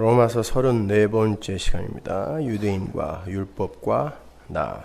로마서 34번째 시간입니다. 유대인과 율법과 나.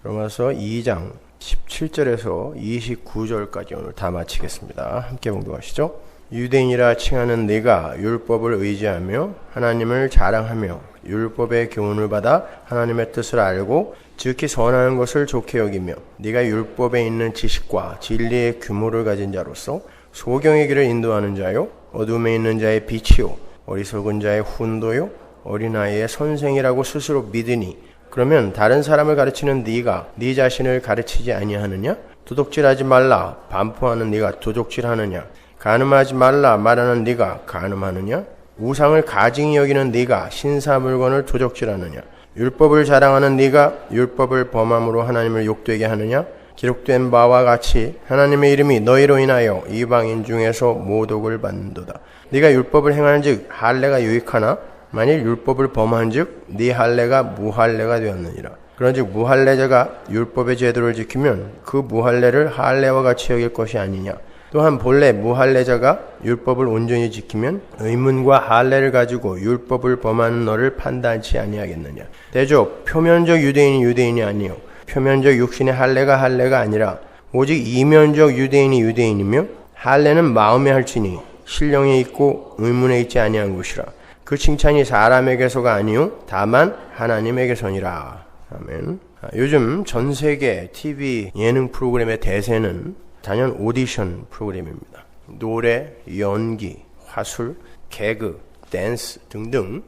로마서 2장 17절에서 29절까지 오늘 다 마치겠습니다. 함께 봉독하시죠. 유대인이라 칭하는 네가 율법을 의지하며 하나님을 자랑하며 율법의 교훈을 받아 하나님의 뜻을 알고 지극히 선한 것을 좋게 여기며 네가 율법에 있는 지식과 진리의 규모를 가진 자로서 소경의 길을 인도하는 자요 어둠에 있는 자의 빛이요 어리석은 자의 훈도요 어린아이의 선생이라고 스스로 믿으니 그러면 다른 사람을 가르치는 네가 네 자신을 가르치지 아니하느냐? 도둑질하지 말라 반포하는 네가 도둑질하느냐? 간음하지 말라 말하는 네가 간음하느냐? 우상을 가증히 여기는 네가 신사 물건을 도둑질하느냐? 율법을 자랑하는 네가 율법을 범함으로 하나님을 욕되게 하느냐? 기록된 바와 같이 하나님의 이름이 너희로 인하여 이방인 중에서 모독을 받는도다. 네가 율법을 행하는즉 할례가 유익하나 만일 율법을 범한즉 네 할례가 무할례가 되었느니라. 그런즉 무할례자가 율법의 제도를 지키면 그 무할례를 할례와 같이 여길 것이 아니냐. 또한 본래 무할례자가 율법을 온전히 지키면 의문과 할례를 가지고 율법을 범하는 너를 판단치 아니하겠느냐. 대저 표면적 유대인이 유대인이 아니요 표면적 육신의 할례가 할례가 아니라 오직 이면적 유대인이 유대인이며 할례는 마음에 할지니 신령에 있고 의문에 있지 아니한 것이라. 그 칭찬이 사람에게서가 아니요 다만 하나님에게서니라. 아멘. 요즘 전 세계 TV 예능 프로그램의 대세는 단연 오디션 프로그램입니다. 노래, 연기, 화술, 개그, 댄스 등등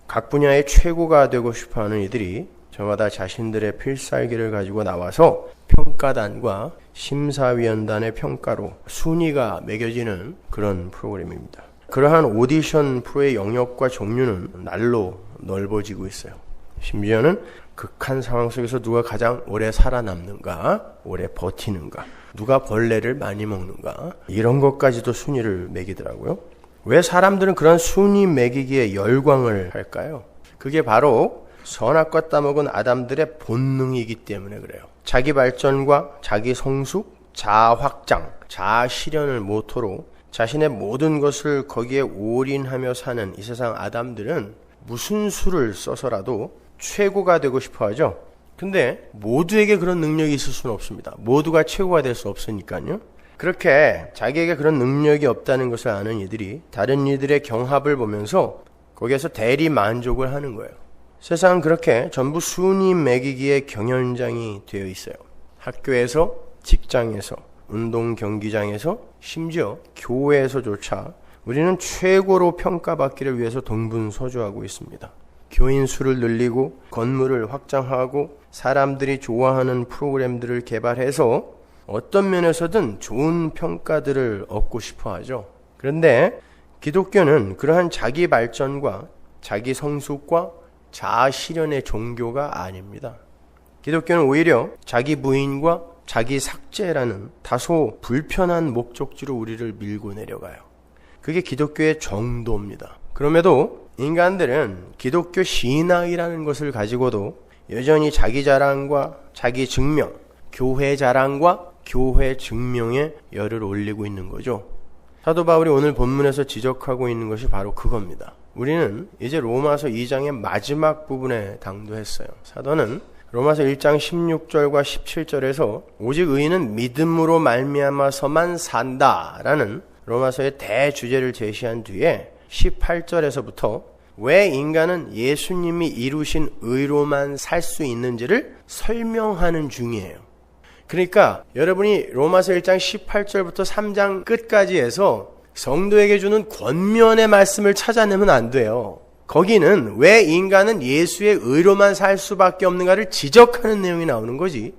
각 분야의 최고가 되고 싶어하는 이들이 저마다 자신들의 필살기를 가지고 나와서 평가단과 심사위원단의 평가로 순위가 매겨지는 그런 프로그램입니다. 그러한 오디션 프로의 영역과 종류는 날로 넓어지고 있어요. 심지어는 극한 상황 속에서 누가 가장 오래 살아남는가, 오래 버티는가, 누가 벌레를 많이 먹는가 이런 것까지도 순위를 매기더라고요. 왜 사람들은 그런 순위 매기기에 열광을 할까요? 그게 바로 선악과 따먹은 아담들의 본능이기 때문에 그래요. 자기 발전과 자기 성숙, 자아 확장, 자아 실현을 모토로 자신의 모든 것을 거기에 올인하며 사는 이 세상 아담들은 무슨 수를 써서라도 최고가 되고 싶어 하죠. 근데 모두에게 그런 능력이 있을 수는 없습니다. 모두가 최고가 될 수 없으니까요. 그렇게 자기에게 그런 능력이 없다는 것을 아는 이들이 다른 이들의 경합을 보면서 거기에서 대리 만족을 하는 거예요. 세상은 그렇게 전부 순위 매기기의 경연장이 되어 있어요. 학교에서, 직장에서, 운동 경기장에서, 심지어 교회에서조차 우리는 최고로 평가받기를 위해서 동분서주하고 있습니다. 교인 수를 늘리고 건물을 확장하고 사람들이 좋아하는 프로그램들을 개발해서 어떤 면에서든 좋은 평가들을 얻고 싶어 하죠. 그런데 기독교는 그러한 자기 발전과 자기 성숙과 자아 실현의 종교가 아닙니다. 기독교는 오히려 자기 부인과 자기 삭제라는 다소 불편한 목적지로 우리를 밀고 내려가요. 그게 기독교의 정도입니다. 그럼에도 인간들은 기독교 신앙이라는 것을 가지고도 여전히 자기 자랑과 자기 증명, 교회 자랑과 교회 증명에 열을 올리고 있는 거죠. 사도 바울이 오늘 본문에서 지적하고 있는 것이 바로 그겁니다. 우리는 이제 로마서 2장의 마지막 부분에 당도했어요. 사도는 로마서 1장 16절과 17절에서 오직 의인은 믿음으로 말미암아서만 산다라는 로마서의 대주제를 제시한 뒤에 18절에서부터 왜 인간은 예수님이 이루신 의로만 살 수 있는지를 설명하는 중이에요. 그러니까 여러분이 로마서 1장 18절부터 3장 끝까지 해서 성도에게 주는 권면의 말씀을 찾아내면 안 돼요. 거기는 왜 인간은 예수의 의로만 살 수밖에 없는가를 지적하는 내용이 나오는 거지.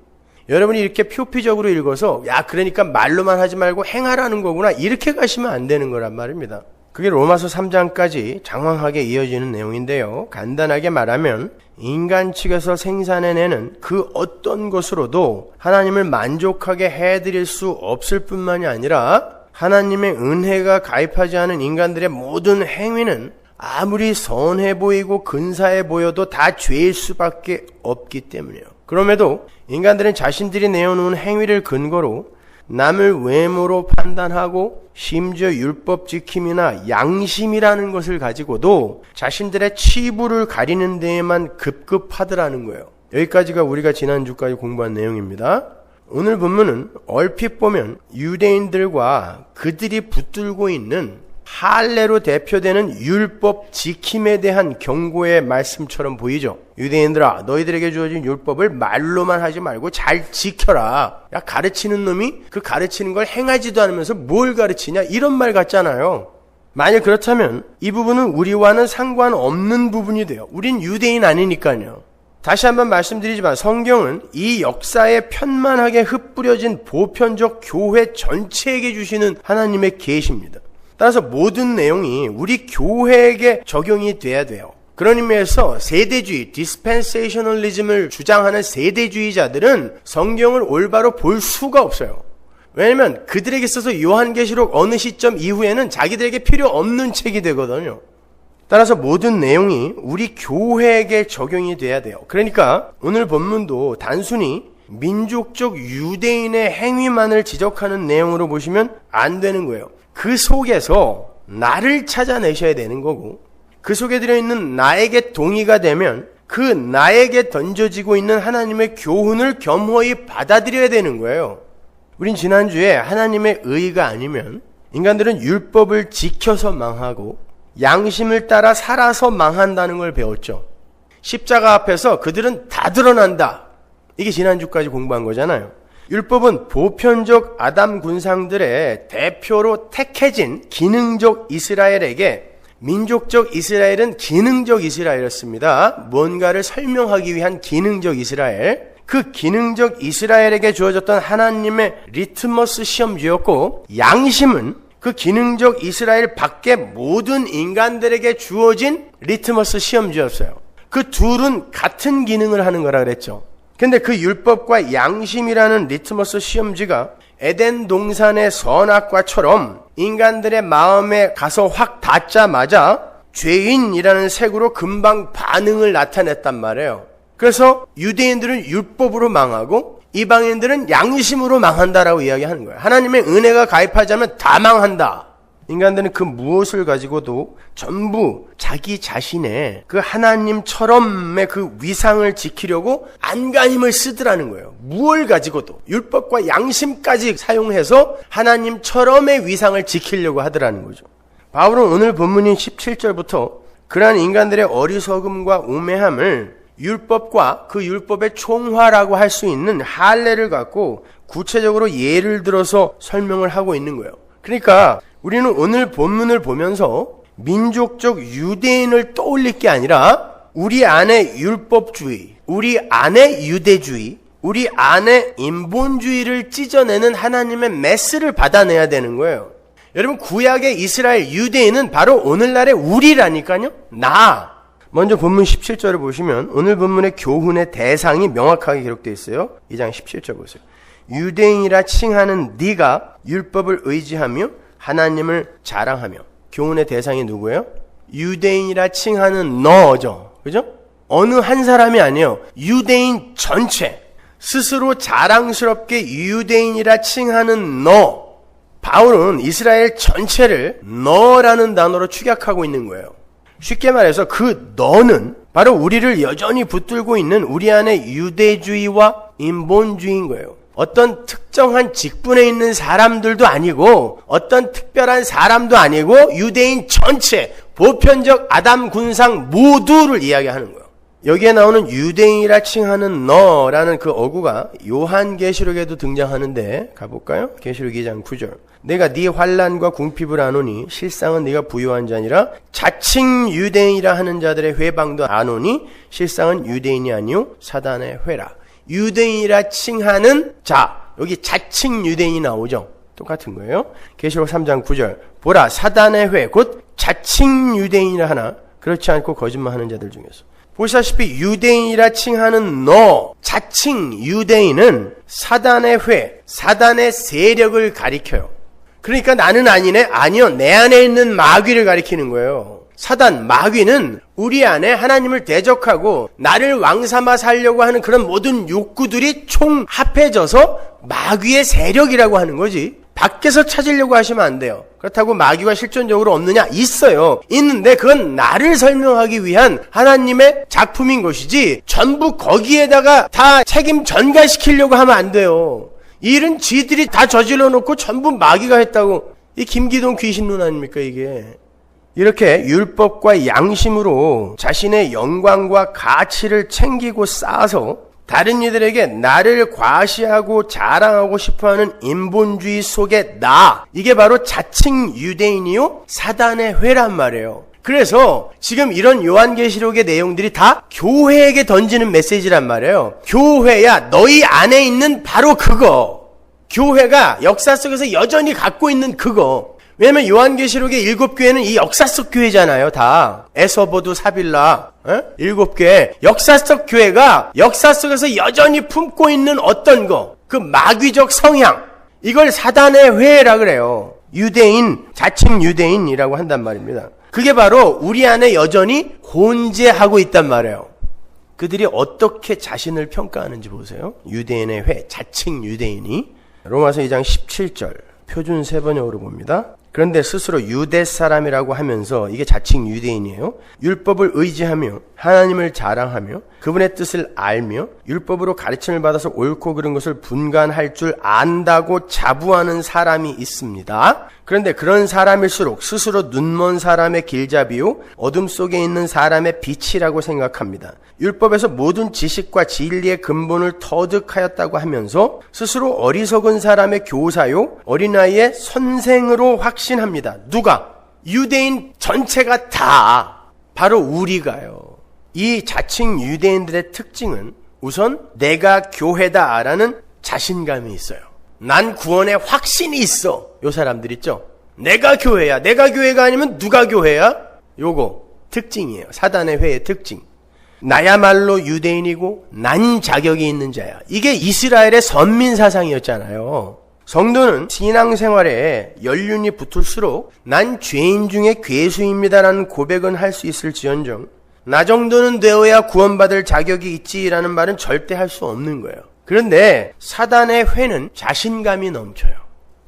여러분이 이렇게 표피적으로 읽어서 야 그러니까 말로만 하지 말고 행하라는 거구나 이렇게 가시면 안 되는 거란 말입니다. 그게 로마서 3장까지 장황하게 이어지는 내용인데요. 간단하게 말하면 인간 측에서 생산해내는 그 어떤 것으로도 하나님을 만족하게 해드릴 수 없을 뿐만이 아니라 하나님의 은혜가 가입하지 않은 인간들의 모든 행위는 아무리 선해 보이고 근사해 보여도 다 죄일 수밖에 없기 때문이에요. 그럼에도 인간들은 자신들이 내어놓은 행위를 근거로 남을 외모로 판단하고 심지어 율법 지킴이나 양심이라는 것을 가지고도 자신들의 치부를 가리는 데에만 급급하더라는 거예요. 여기까지가 우리가 지난주까지 공부한 내용입니다. 오늘 본문은 얼핏 보면 유대인들과 그들이 붙들고 있는 할례로 대표되는 율법 지킴에 대한 경고의 말씀처럼 보이죠. 유대인들아, 너희들에게 주어진 율법을 말로만 하지 말고 잘 지켜라. 야, 가르치는 놈이 그 가르치는 걸 행하지도 않으면서 뭘 가르치냐, 이런 말 같잖아요. 만약 그렇다면 이 부분은 우리와는 상관없는 부분이 돼요. 우린 유대인 아니니까요. 다시 한번 말씀드리지만 성경은 이 역사에 편만하게 흩뿌려진 보편적 교회 전체에게 주시는 하나님의 계시입니다. 따라서 모든 내용이 우리 교회에게 적용이 돼야 돼요. 그런 의미에서 세대주의, 디스펜세이셔널리즘을 주장하는 세대주의자들은 성경을 올바로 볼 수가 없어요. 왜냐하면 그들에게 있어서 요한계시록 어느 시점 이후에는 자기들에게 필요 없는 책이 되거든요. 따라서 모든 내용이 우리 교회에게 적용이 돼야 돼요. 그러니까 오늘 본문도 단순히 민족적 유대인의 행위만을 지적하는 내용으로 보시면 안 되는 거예요. 그 속에서 나를 찾아내셔야 되는 거고, 그 속에 들어있는 나에게 동의가 되면 그 나에게 던져지고 있는 하나님의 교훈을 겸허히 받아들여야 되는 거예요. 우린 지난주에 하나님의 의가 아니면 인간들은 율법을 지켜서 망하고 양심을 따라 살아서 망한다는 걸 배웠죠. 십자가 앞에서 그들은 다 드러난다. 이게 지난주까지 공부한 거잖아요. 율법은 보편적 아담 군상들의 대표로 택해진 기능적 이스라엘에게, 민족적 이스라엘은 기능적 이스라엘이었습니다. 뭔가를 설명하기 위한 기능적 이스라엘. 그 기능적 이스라엘에게 주어졌던 하나님의 리트머스 시험지였고, 양심은 그 기능적 이스라엘 밖의 모든 인간들에게 주어진 리트머스 시험지였어요. 그 둘은 같은 기능을 하는 거라 그랬죠. 근데 그 율법과 양심이라는 리트머스 시험지가 에덴 동산의 선악과처럼 인간들의 마음에 가서 확 닿자마자 죄인이라는 색으로 금방 반응을 나타냈단 말이에요. 그래서 유대인들은 율법으로 망하고 이방인들은 양심으로 망한다라고 이야기하는 거예요. 하나님의 은혜가 가입하자면 다 망한다. 인간들은 그 무엇을 가지고도 전부 자기 자신의 그 하나님처럼의 그 위상을 지키려고 안간힘을 쓰더라는 거예요. 무엇을 가지고도 율법과 양심까지 사용해서 하나님처럼의 위상을 지키려고 하더라는 거죠. 바울은 오늘 본문인 17절부터 그러한 인간들의 어리석음과 우매함을 율법과 그 율법의 총화라고 할 수 있는 할례를 갖고 구체적으로 예를 들어서 설명을 하고 있는 거예요. 그러니까 우리는 오늘 본문을 보면서 민족적 유대인을 떠올릴 게 아니라 우리 안에 율법주의, 우리 안에 유대주의, 우리 안에 인본주의를 찢어내는 하나님의 메스를 받아내야 되는 거예요. 여러분, 구약의 이스라엘 유대인은 바로 오늘날의 우리라니까요. 나. 먼저 본문 17절을 보시면 오늘 본문의 교훈의 대상이 명확하게 기록되어 있어요. 2장 17절 보세요. 유대인이라 칭하는 네가 율법을 의지하며 하나님을 자랑하며. 교훈의 대상이 누구예요? 유대인이라 칭하는 너죠. 그죠? 어느 한 사람이 아니에요. 유대인 전체. 스스로 자랑스럽게 유대인이라 칭하는 너. 바울은 이스라엘 전체를 너라는 단어로 축약하고 있는 거예요. 쉽게 말해서 그 너는 바로 우리를 여전히 붙들고 있는 우리 안에 유대주의와 인본주의인 거예요. 어떤 특정한 직분에 있는 사람들도 아니고 어떤 특별한 사람도 아니고 유대인 전체 보편적 아담 군상 모두를 이야기하는 거예요. 여기에 나오는 유대인이라 칭하는 너라는 그 어구가 요한계시록에도 등장하는데 가볼까요? 계시록 2장 9절. 내가 네 환난과 궁핍을 아노니 실상은 네가 부유한 자니라. 자칭 유대인이라 하는 자들의 회방도 아노니 실상은 유대인이 아니요 사단의 회라. 유대인이라 칭하는 자, 여기 자칭 유대인이 나오죠. 똑같은 거예요. 계시록 3장 9절. 보라, 사단의 회, 곧 자칭 유대인이라 하나 그렇지 않고 거짓말하는 자들 중에서. 보시다시피 유대인이라 칭하는 너, 자칭 유대인은 사단의 회, 사단의 세력을 가리켜요. 그러니까 나는 아니네? 아니요, 내 안에 있는 마귀를 가리키는 거예요. 사단, 마귀는 우리 안에 하나님을 대적하고 나를 왕삼아 살려고 하는 그런 모든 욕구들이 총합해져서 마귀의 세력이라고 하는 거지. 밖에서 찾으려고 하시면 안 돼요. 그렇다고 마귀가 실존적으로 없느냐? 있어요. 있는데 그건 나를 설명하기 위한 하나님의 작품인 것이지 전부 거기에다가 다 책임 전가시키려고 하면 안 돼요. 이 일은 지들이 다 저질러 놓고 전부 마귀가 했다고. 이 김기동 귀신론 아닙니까 이게. 이렇게 율법과 양심으로 자신의 영광과 가치를 챙기고 쌓아서 다른 이들에게 나를 과시하고 자랑하고 싶어하는 인본주의 속의 나, 이게 바로 자칭 유대인이요 사단의 회란 말이에요. 그래서 지금 이런 요한계시록의 내용들이 다 교회에게 던지는 메시지란 말이에요. 교회야, 너희 안에 있는 바로 그거. 교회가 역사 속에서 여전히 갖고 있는 그거. 왜냐면 요한계시록의 7교회는 이 역사 속 교회잖아요, 다. 에서보두, 사빌라, 7교회. 역사 속 교회가 역사 속에서 여전히 품고 있는 어떤 거, 그 마귀적 성향, 이걸 사단의 회라 그래요. 유대인, 자칭 유대인이라고 한단 말입니다. 그게 바로 우리 안에 여전히 혼재하고 있단 말이에요. 그들이 어떻게 자신을 평가하는지 보세요. 유대인의 회, 자칭 유대인이. 로마서 2장 17절, 표준 세번역으로 봅니다. 그런데 스스로 유대 사람이라고 하면서, 이게 자칭 유대인이에요. 율법을 의지하며 하나님을 자랑하며 그분의 뜻을 알며 율법으로 가르침을 받아서 옳고 그른 것을 분간할 줄 안다고 자부하는 사람이 있습니다. 그런데 그런 사람일수록 스스로 눈먼 사람의 길잡이요 어둠 속에 있는 사람의 빛이라고 생각합니다. 율법에서 모든 지식과 진리의 근본을 터득하였다고 하면서 스스로 어리석은 사람의 교사요 어린아이의 선생으로 확신합니다. 누가? 유대인 전체가 다 바로 우리가요. 이 자칭 유대인들의 특징은 우선 내가 교회다라는 자신감이 있어요. 난 구원에 확신이 있어. 요 사람들 있죠. 내가 교회야. 내가 교회가 아니면 누가 교회야? 요거 특징이에요. 사단의 회의 특징. 나야말로 유대인이고 난 자격이 있는 자야. 이게 이스라엘의 선민 사상이었잖아요. 성도는 신앙생활에 연륜이 붙을수록 난 죄인 중에 괴수입니다라는 고백은 할 수 있을지언정 나 정도는 되어야 구원받을 자격이 있지라는 말은 절대 할 수 없는 거예요. 그런데 사단의 회는 자신감이 넘쳐요.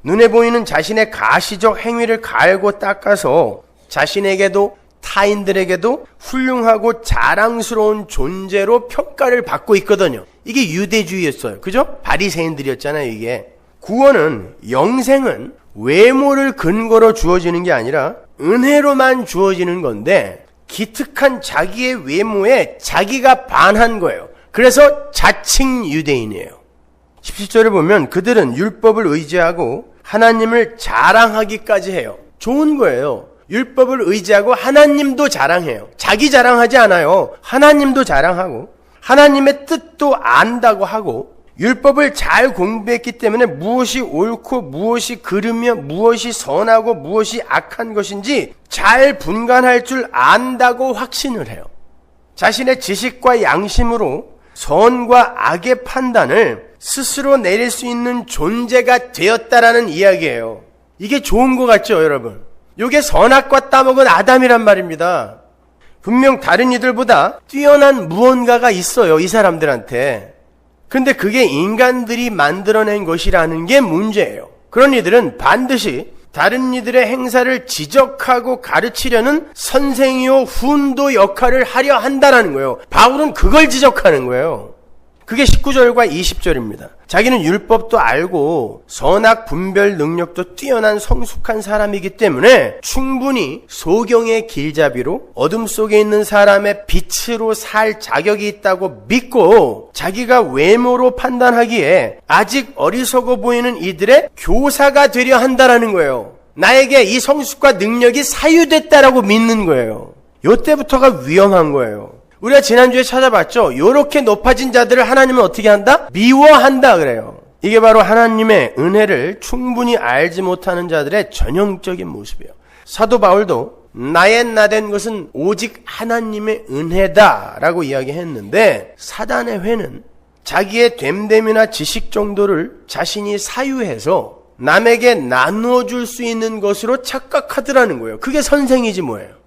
눈에 보이는 자신의 가시적 행위를 갈고 닦아서 자신에게도 타인들에게도 훌륭하고 자랑스러운 존재로 평가를 받고 있거든요. 이게 유대주의였어요. 그죠? 바리새인들이었잖아요, 이게. 구원은, 영생은 외모를 근거로 주어지는 게 아니라 은혜로만 주어지는 건데 기특한 자기의 외모에 자기가 반한 거예요. 그래서 자칭 유대인이에요. 17절에 보면 그들은 율법을 의지하고 하나님을 자랑하기까지 해요. 좋은 거예요. 율법을 의지하고 하나님도 자랑해요. 자기 자랑하지 않아요. 하나님도 자랑하고 하나님의 뜻도 안다고 하고 율법을 잘 공부했기 때문에 무엇이 옳고 무엇이 그르며 무엇이 선하고 무엇이 악한 것인지 잘 분간할 줄 안다고 확신을 해요. 자신의 지식과 양심으로 선과 악의 판단을 스스로 내릴 수 있는 존재가 되었다라는 이야기예요. 이게 좋은 것 같죠, 여러분? 이게 선악과 따먹은 아담이란 말입니다. 분명 다른 이들보다 뛰어난 무언가가 있어요, 이 사람들한테. 근데 그게 인간들이 만들어낸 것이라는 게 문제예요. 그런 이들은 반드시 다른 이들의 행사를 지적하고 가르치려는 선생이요 훈도 역할을 하려 한다는 거예요. 바울은 그걸 지적하는 거예요. 그게 19절과 20절입니다. 자기는 율법도 알고 선악 분별 능력도 뛰어난 성숙한 사람이기 때문에 충분히 소경의 길잡이로 어둠 속에 있는 사람의 빛으로 살 자격이 있다고 믿고 자기가 외모로 판단하기에 아직 어리석어 보이는 이들의 교사가 되려 한다는 거예요. 나에게 이 성숙과 능력이 사유됐다라고 믿는 거예요. 요때부터가 위험한 거예요. 우리가 지난주에 찾아봤죠. 요렇게 높아진 자들을 하나님은 어떻게 한다? 미워한다 그래요. 이게 바로 하나님의 은혜를 충분히 알지 못하는 자들의 전형적인 모습이에요. 사도 바울도 나의 나된 것은 오직 하나님의 은혜다라고 이야기했는데 사단의 회는 자기의 됨됨이나 지식 정도를 자신이 사유해서 남에게 나누어 줄 수 있는 것으로 착각하더라는 거예요. 그게 선생이지 뭐예요.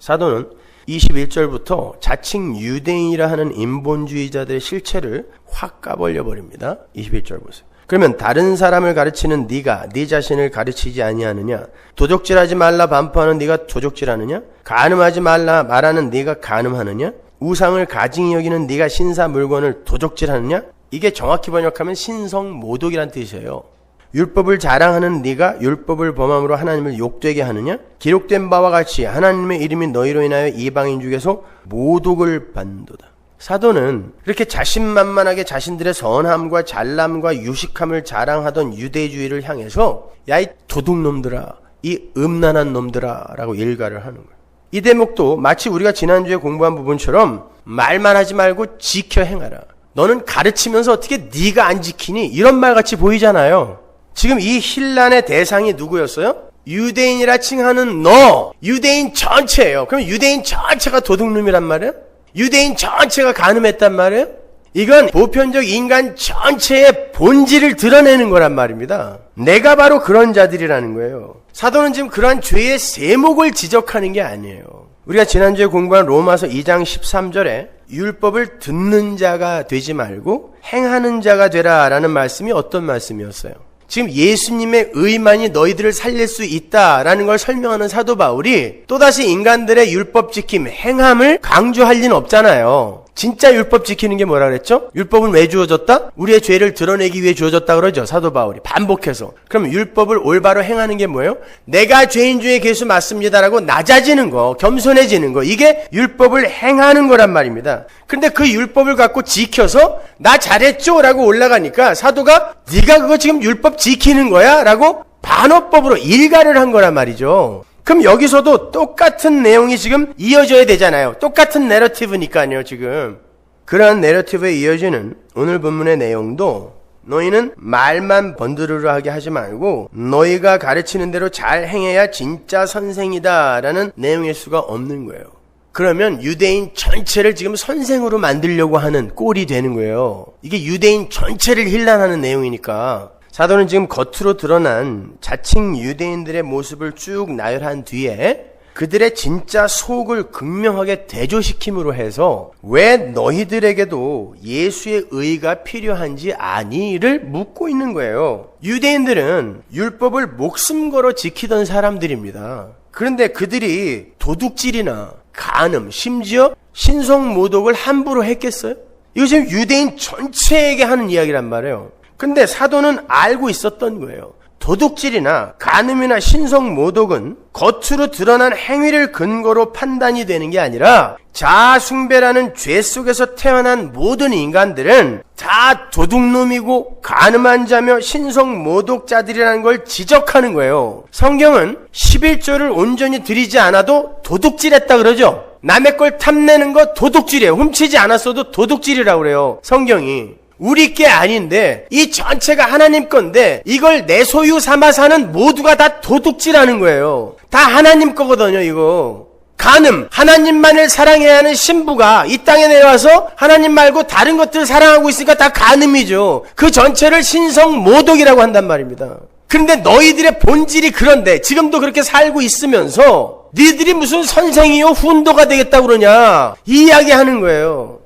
사도는 21절부터 자칭 유대인이라 하는 인본주의자들의 실체를 확 까벌려 버립니다. 21절 보세요. 그러면 다른 사람을 가르치는 네가 네 자신을 가르치지 아니하느냐? 도적질하지 말라 반포하는 네가 도적질하느냐? 간음하지 말라 말하는 네가 간음하느냐? 우상을 가증히 여기는 네가 신사 물건을 도적질하느냐? 이게 정확히 번역하면 신성모독이란 뜻이에요. 율법을 자랑하는 네가 율법을 범함으로 하나님을 욕되게 하느냐? 기록된 바와 같이 하나님의 이름이 너희로 인하여 이방인 중에서 모독을 받는도다. 사도는 그렇게 자신만만하게 자신들의 선함과 잘남과 유식함을 자랑하던 유대주의를 향해서 야, 이 도둑놈들아, 이 음란한 놈들아 라고 일가를 하는 거예요. 이 대목도 마치 우리가 지난주에 공부한 부분처럼 말만 하지 말고 지켜 행하라. 너는 가르치면서 어떻게 네가 안 지키니? 이런 말같이 보이잖아요. 지금 이 혼란의 대상이 누구였어요? 유대인이라 칭하는 너, 유대인 전체예요. 그럼 유대인 전체가 도둑놈이란 말이에요? 유대인 전체가 간음했단 말이에요? 이건 보편적 인간 전체의 본질을 드러내는 거란 말입니다. 내가 바로 그런 자들이라는 거예요. 사도는 지금 그러한 죄의 세목을 지적하는 게 아니에요. 우리가 지난주에 공부한 로마서 2장 13절에 율법을 듣는 자가 되지 말고 행하는 자가 되라라는 말씀이 어떤 말씀이었어요? 지금 예수님의 의만이 너희들을 살릴 수 있다라는 걸 설명하는 사도 바울이 또다시 인간들의 율법 지킴, 행함을 강조할 리는 없잖아요. 진짜 율법 지키는 게 뭐라 그랬죠? 율법은 왜 주어졌다? 우리의 죄를 드러내기 위해 주어졌다 그러죠. 사도 바울이 반복해서. 그럼 율법을 올바로 행하는 게 뭐예요? 내가 죄인 중에 괴수 맞습니다라고 낮아지는 거, 겸손해지는 거, 이게 율법을 행하는 거란 말입니다. 근데 그 율법을 갖고 지켜서 나 잘했죠? 라고 올라가니까 사도가 네가 그거 지금 율법 지키는 거야? 라고 반어법으로 일가를 한 거란 말이죠. 그럼 여기서도 똑같은 내용이 지금 이어져야 되잖아요. 똑같은 내러티브니까요, 지금. 그러한 내러티브에 이어지는 오늘 본문의 내용도 너희는 말만 번드르르하게 하지 말고 너희가 가르치는 대로 잘 행해야 진짜 선생이다 라는 내용일 수가 없는 거예요. 그러면 유대인 전체를 지금 선생으로 만들려고 하는 꼴이 되는 거예요. 이게 유대인 전체를 힐난하는 내용이니까. 사도는 지금 겉으로 드러난 자칭 유대인들의 모습을 쭉 나열한 뒤에 그들의 진짜 속을 극명하게 대조시킴으로 해서 왜 너희들에게도 예수의 의가 필요한지 아니를 묻고 있는 거예요. 유대인들은 율법을 목숨 걸어 지키던 사람들입니다. 그런데 그들이 도둑질이나 간음, 심지어 신성모독을 함부로 했겠어요? 이거 지금 유대인 전체에게 하는 이야기란 말이에요. 근데 사도는 알고 있었던 거예요. 도둑질이나 간음이나 신성모독은 겉으로 드러난 행위를 근거로 판단이 되는 게 아니라 자아숭배라는 죄 속에서 태어난 모든 인간들은 다 도둑놈이고 간음한 자며 신성모독자들이라는 걸 지적하는 거예요. 성경은 11조를 온전히 드리지 않아도 도둑질했다 그러죠. 남의 걸 탐내는 거 도둑질이에요. 훔치지 않았어도 도둑질이라고 그래요. 성경이. 우리 게 아닌데 이 전체가 하나님 건데 이걸 내 소유 삼아 사는 모두가 다 도둑질하는 거예요. 다 하나님 거거든요. 이거 간음, 하나님만을 사랑해야 하는 신부가 이 땅에 내려와서 하나님 말고 다른 것들을 사랑하고 있으니까 다 간음이죠. 그 전체를 신성모독이라고 한단 말입니다. 그런데 너희들의 본질이 그런데 지금도 그렇게 살고 있으면서 니들이 무슨 선생이요 훈도가 되겠다고 그러냐 이 이야기 하는 거예요.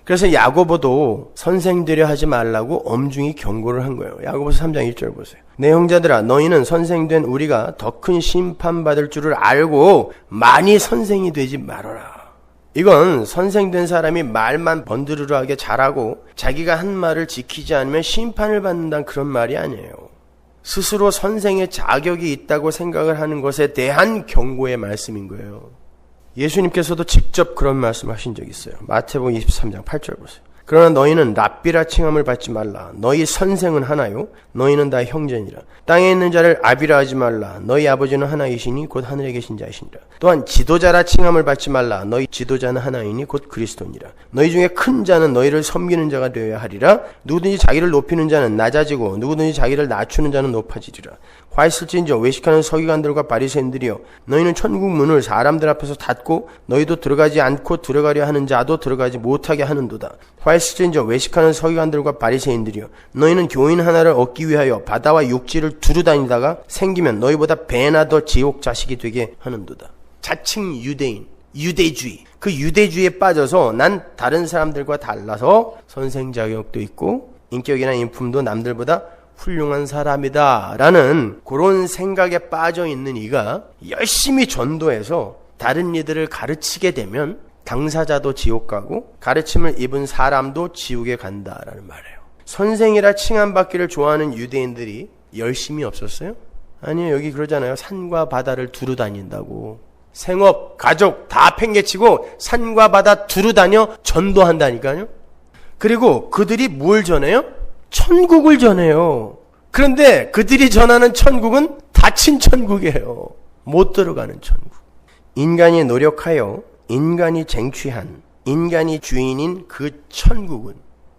그래서 야고보도 선생 되려 하지 말라고 엄중히 경고를 한 거예요. 야고보서 3장 1절 보세요. 내 형제들아 너희는 선생된 우리가 더 큰 심판받을 줄을 알고 많이 선생이 되지 말아라. 이건 선생된 사람이 말만 번드르르하게 잘하고 자기가 한 말을 지키지 않으면 심판을 받는다는 그런 말이 아니에요. 스스로 선생의 자격이 있다고 생각을 하는 것에 대한 경고의 말씀인 거예요. 예수님께서도 직접 그런 말씀하신 적이 있어요. 마태복음 23장 8절 보세요. 그러나 너희는 랍비라 칭함을 받지 말라. 너희 선생은 하나요. 너희는 다 형제니라. 땅에 있는 자를 아비라 하지 말라. 너희 아버지는 하나이시니 곧 하늘에 계신 자이시니라. 또한 지도자라 칭함을 받지 말라. 너희 지도자는 하나이니 곧 그리스도니라. 너희 중에 큰 자는 너희를 섬기는 자가 되어야 하리라. 누구든지 자기를 높이는 자는 낮아지고 누구든지 자기를 낮추는 자는 높아지리라. 화 있을진저 외식하는 서기관들과 바리새인들이여 너희는 천국 문을 사람들 앞에서 닫고 너희도 들어가지 않고 들어가려 하는 자도 들어가지 못하게 하는도다. 화 있을진저 외식하는 서기관들과 바리새인들이여 너희는 교인 하나를 얻기 위하여 바다와 육지를 두루 다니다가 생기면 너희보다 배나 더 지옥 자식이 되게 하는도다. 자칭 유대인, 유대주의. 그 유대주의에 빠져서 난 다른 사람들과 달라서 선생 자격도 있고 인격이나 인품도 남들보다 훌륭한 사람이다 라는 그런 생각에 빠져 있는 이가 열심히 전도해서 다른 이들을 가르치게 되면 당사자도 지옥 가고 가르침을 입은 사람도 지옥에 간다라는 말이에요. 선생이라 칭함받기를 좋아하는 유대인들이 열심이 없었어요? 아니요. 여기 그러잖아요. 산과 바다를 두루 다닌다고. 생업, 가족 다 팽개치고 산과 바다 두루 다녀 전도한다니까요. 그리고 그들이 뭘 전해요? 천국을 전해요. 그런데 그들이 전하는 천국은 닫힌 천국이에요. 못 들어가는 천국. 인간이 노력하여 인간이 쟁취한 인간이 주인인 그 천국은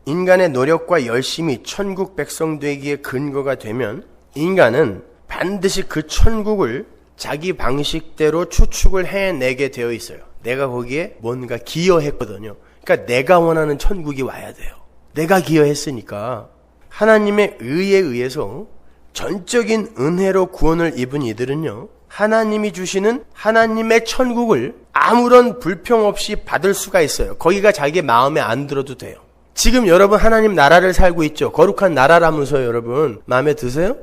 인간의 노력과 열심이 천국 백성 되기에 근거가 되면 인간은 반드시 그 천국을 자기 방식대로 추측을 해내게 되어 있어요. 내가 거기에 뭔가 기여했거든요. 그러니까 내가 원하는 천국이 와야 돼요. 내가 기여했으니까. 하나님의 의에 의해서 전적인 은혜로 구원을 입은 이들은요, 하나님이 주시는 하나님의 천국을 아무런 불평 없이 받을 수가 있어요. 거기가 자기 마음에 안 들어도 돼요. 지금 여러분 하나님 나라를 살고 있죠. 거룩한 나라라면서요. 여러분 마음에 드세요?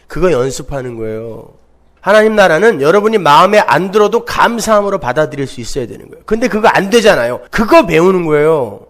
그거 연습하는 거예요. 하나님 나라는 여러분이 마음에 안 들어도 감사함으로 받아들일 수 있어야 되는 거예요. 근데 그거 안 되잖아요. 그거 배우는 거예요.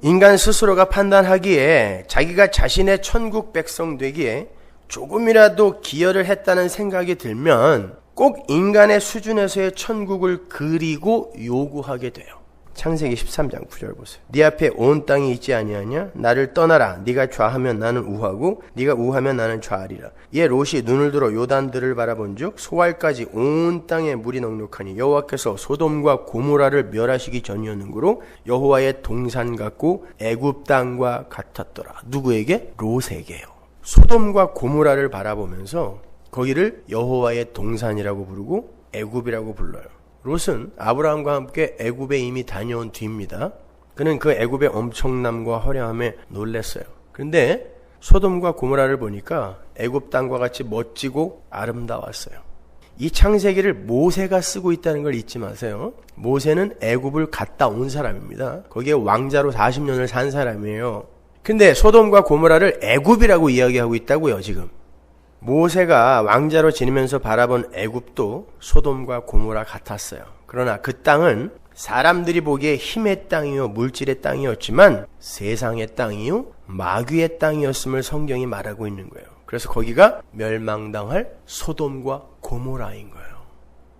인간 스스로가 판단하기에 자기가 자신의 천국 백성 되기에 조금이라도 기여를 했다는 생각이 들면 꼭 인간의 수준에서의 천국을 그리고 요구하게 돼요. 창세기 13장 9절 보세요. 네 앞에 온 땅이 있지 아니하냐? 나를 떠나라. 네가 좌하면 나는 우하고 네가 우하면 나는 좌하리라. 이에 롯이 눈을 들어 요단들을 바라본즉 소알까지 온 땅에 물이 넉넉하니 여호와께서 소돔과 고모라를 멸하시기 전이었는고로 여호와의 동산 같고 애굽 땅과 같았더라. 누구에게? 롯에게요. 소돔과 고모라를 바라보면서 거기를 여호와의 동산이라고 부르고 애굽이라고 불러요. 롯은 아브라함과 함께 애굽에 이미 다녀온 뒤입니다. 그는 그 애굽의 엄청남과 화려함에 놀랐어요. 그런데 소돔과 고모라를 보니까 애굽 땅과 같이 멋지고 아름다웠어요. 이 창세기를 모세가 쓰고 있다는 걸 잊지 마세요. 모세는 애굽을 갔다 온 사람입니다. 거기에 왕자로 40년을 산 사람이에요. 근데 소돔과 고모라를 애굽이라고 이야기하고 있다고요, 지금. 모세가 왕자로 지내면서 바라본 애굽도 소돔과 고모라 같았어요. 그러나 그 땅은 사람들이 보기에 힘의 땅이요 물질의 땅이었지만 세상의 땅이요 마귀의 땅이었음을 성경이 말하고 있는 거예요. 그래서 거기가 멸망당할 소돔과 고모라인 거예요.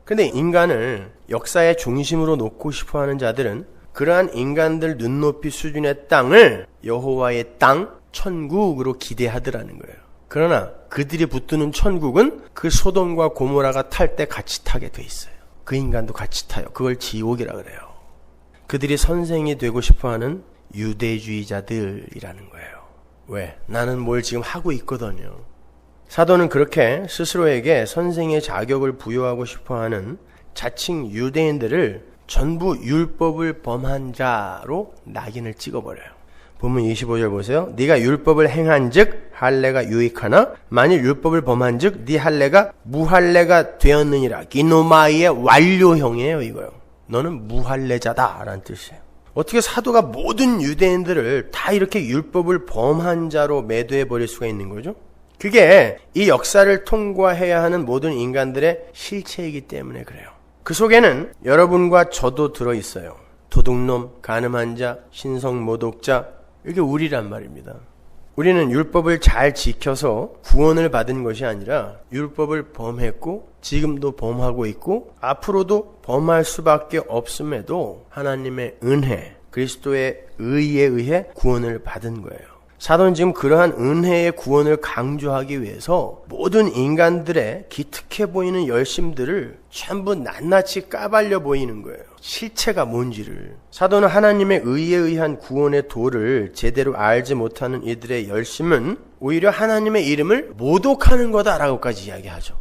근데 인간을 역사의 중심으로 놓고 싶어하는 자들은 그러한 인간들 눈높이 수준의 땅을 여호와의 땅, 천국으로 기대하더라는 거예요. 그러나 그들이 붙드는 천국은 그 소돔과 고모라가 탈 때 같이 타게 돼 있어요. 그 인간도 같이 타요. 그걸 지옥이라 그래요. 그들이 선생이 되고 싶어하는 유대주의자들이라는 거예요. 왜? 나는 뭘 지금 하고 있거든요. 사도는 그렇게 스스로에게 선생의 자격을 부여하고 싶어하는 자칭 유대인들을 전부 율법을 범한 자로 낙인을 찍어버려요. 본문 25절 보세요. 네가 율법을 행한즉 할례가 유익하나 만일 율법을 범한즉 네 할례가 무할례가 되었느니라. 기노마이의 완료형이에요, 이거요. 너는 무할례자다라는 뜻이에요. 어떻게 사도가 모든 유대인들을 다 이렇게 율법을 범한 자로 매도해 버릴 수가 있는 거죠? 그게 이 역사를 통과해야 하는 모든 인간들의 실체이기 때문에 그래요. 그 속에는 여러분과 저도 들어 있어요. 도둑놈, 간음한 자, 신성모독자, 이게 우리란 말입니다. 우리는 율법을 잘 지켜서 구원을 받은 것이 아니라 율법을 범했고 지금도 범하고 있고 앞으로도 범할 수밖에 없음에도 하나님의 은혜, 그리스도의 의에 의해 구원을 받은 거예요. 사도는 지금 그러한 은혜의 구원을 강조하기 위해서 모든 인간들의 기특해 보이는 열심들을 전부 낱낱이 까발려 보이는 거예요. 실체가 뭔지를. 사도는 하나님의 의에 의한 구원의 도를 제대로 알지 못하는 이들의 열심은 오히려 하나님의 이름을 모독하는 거다라고까지 이야기하죠.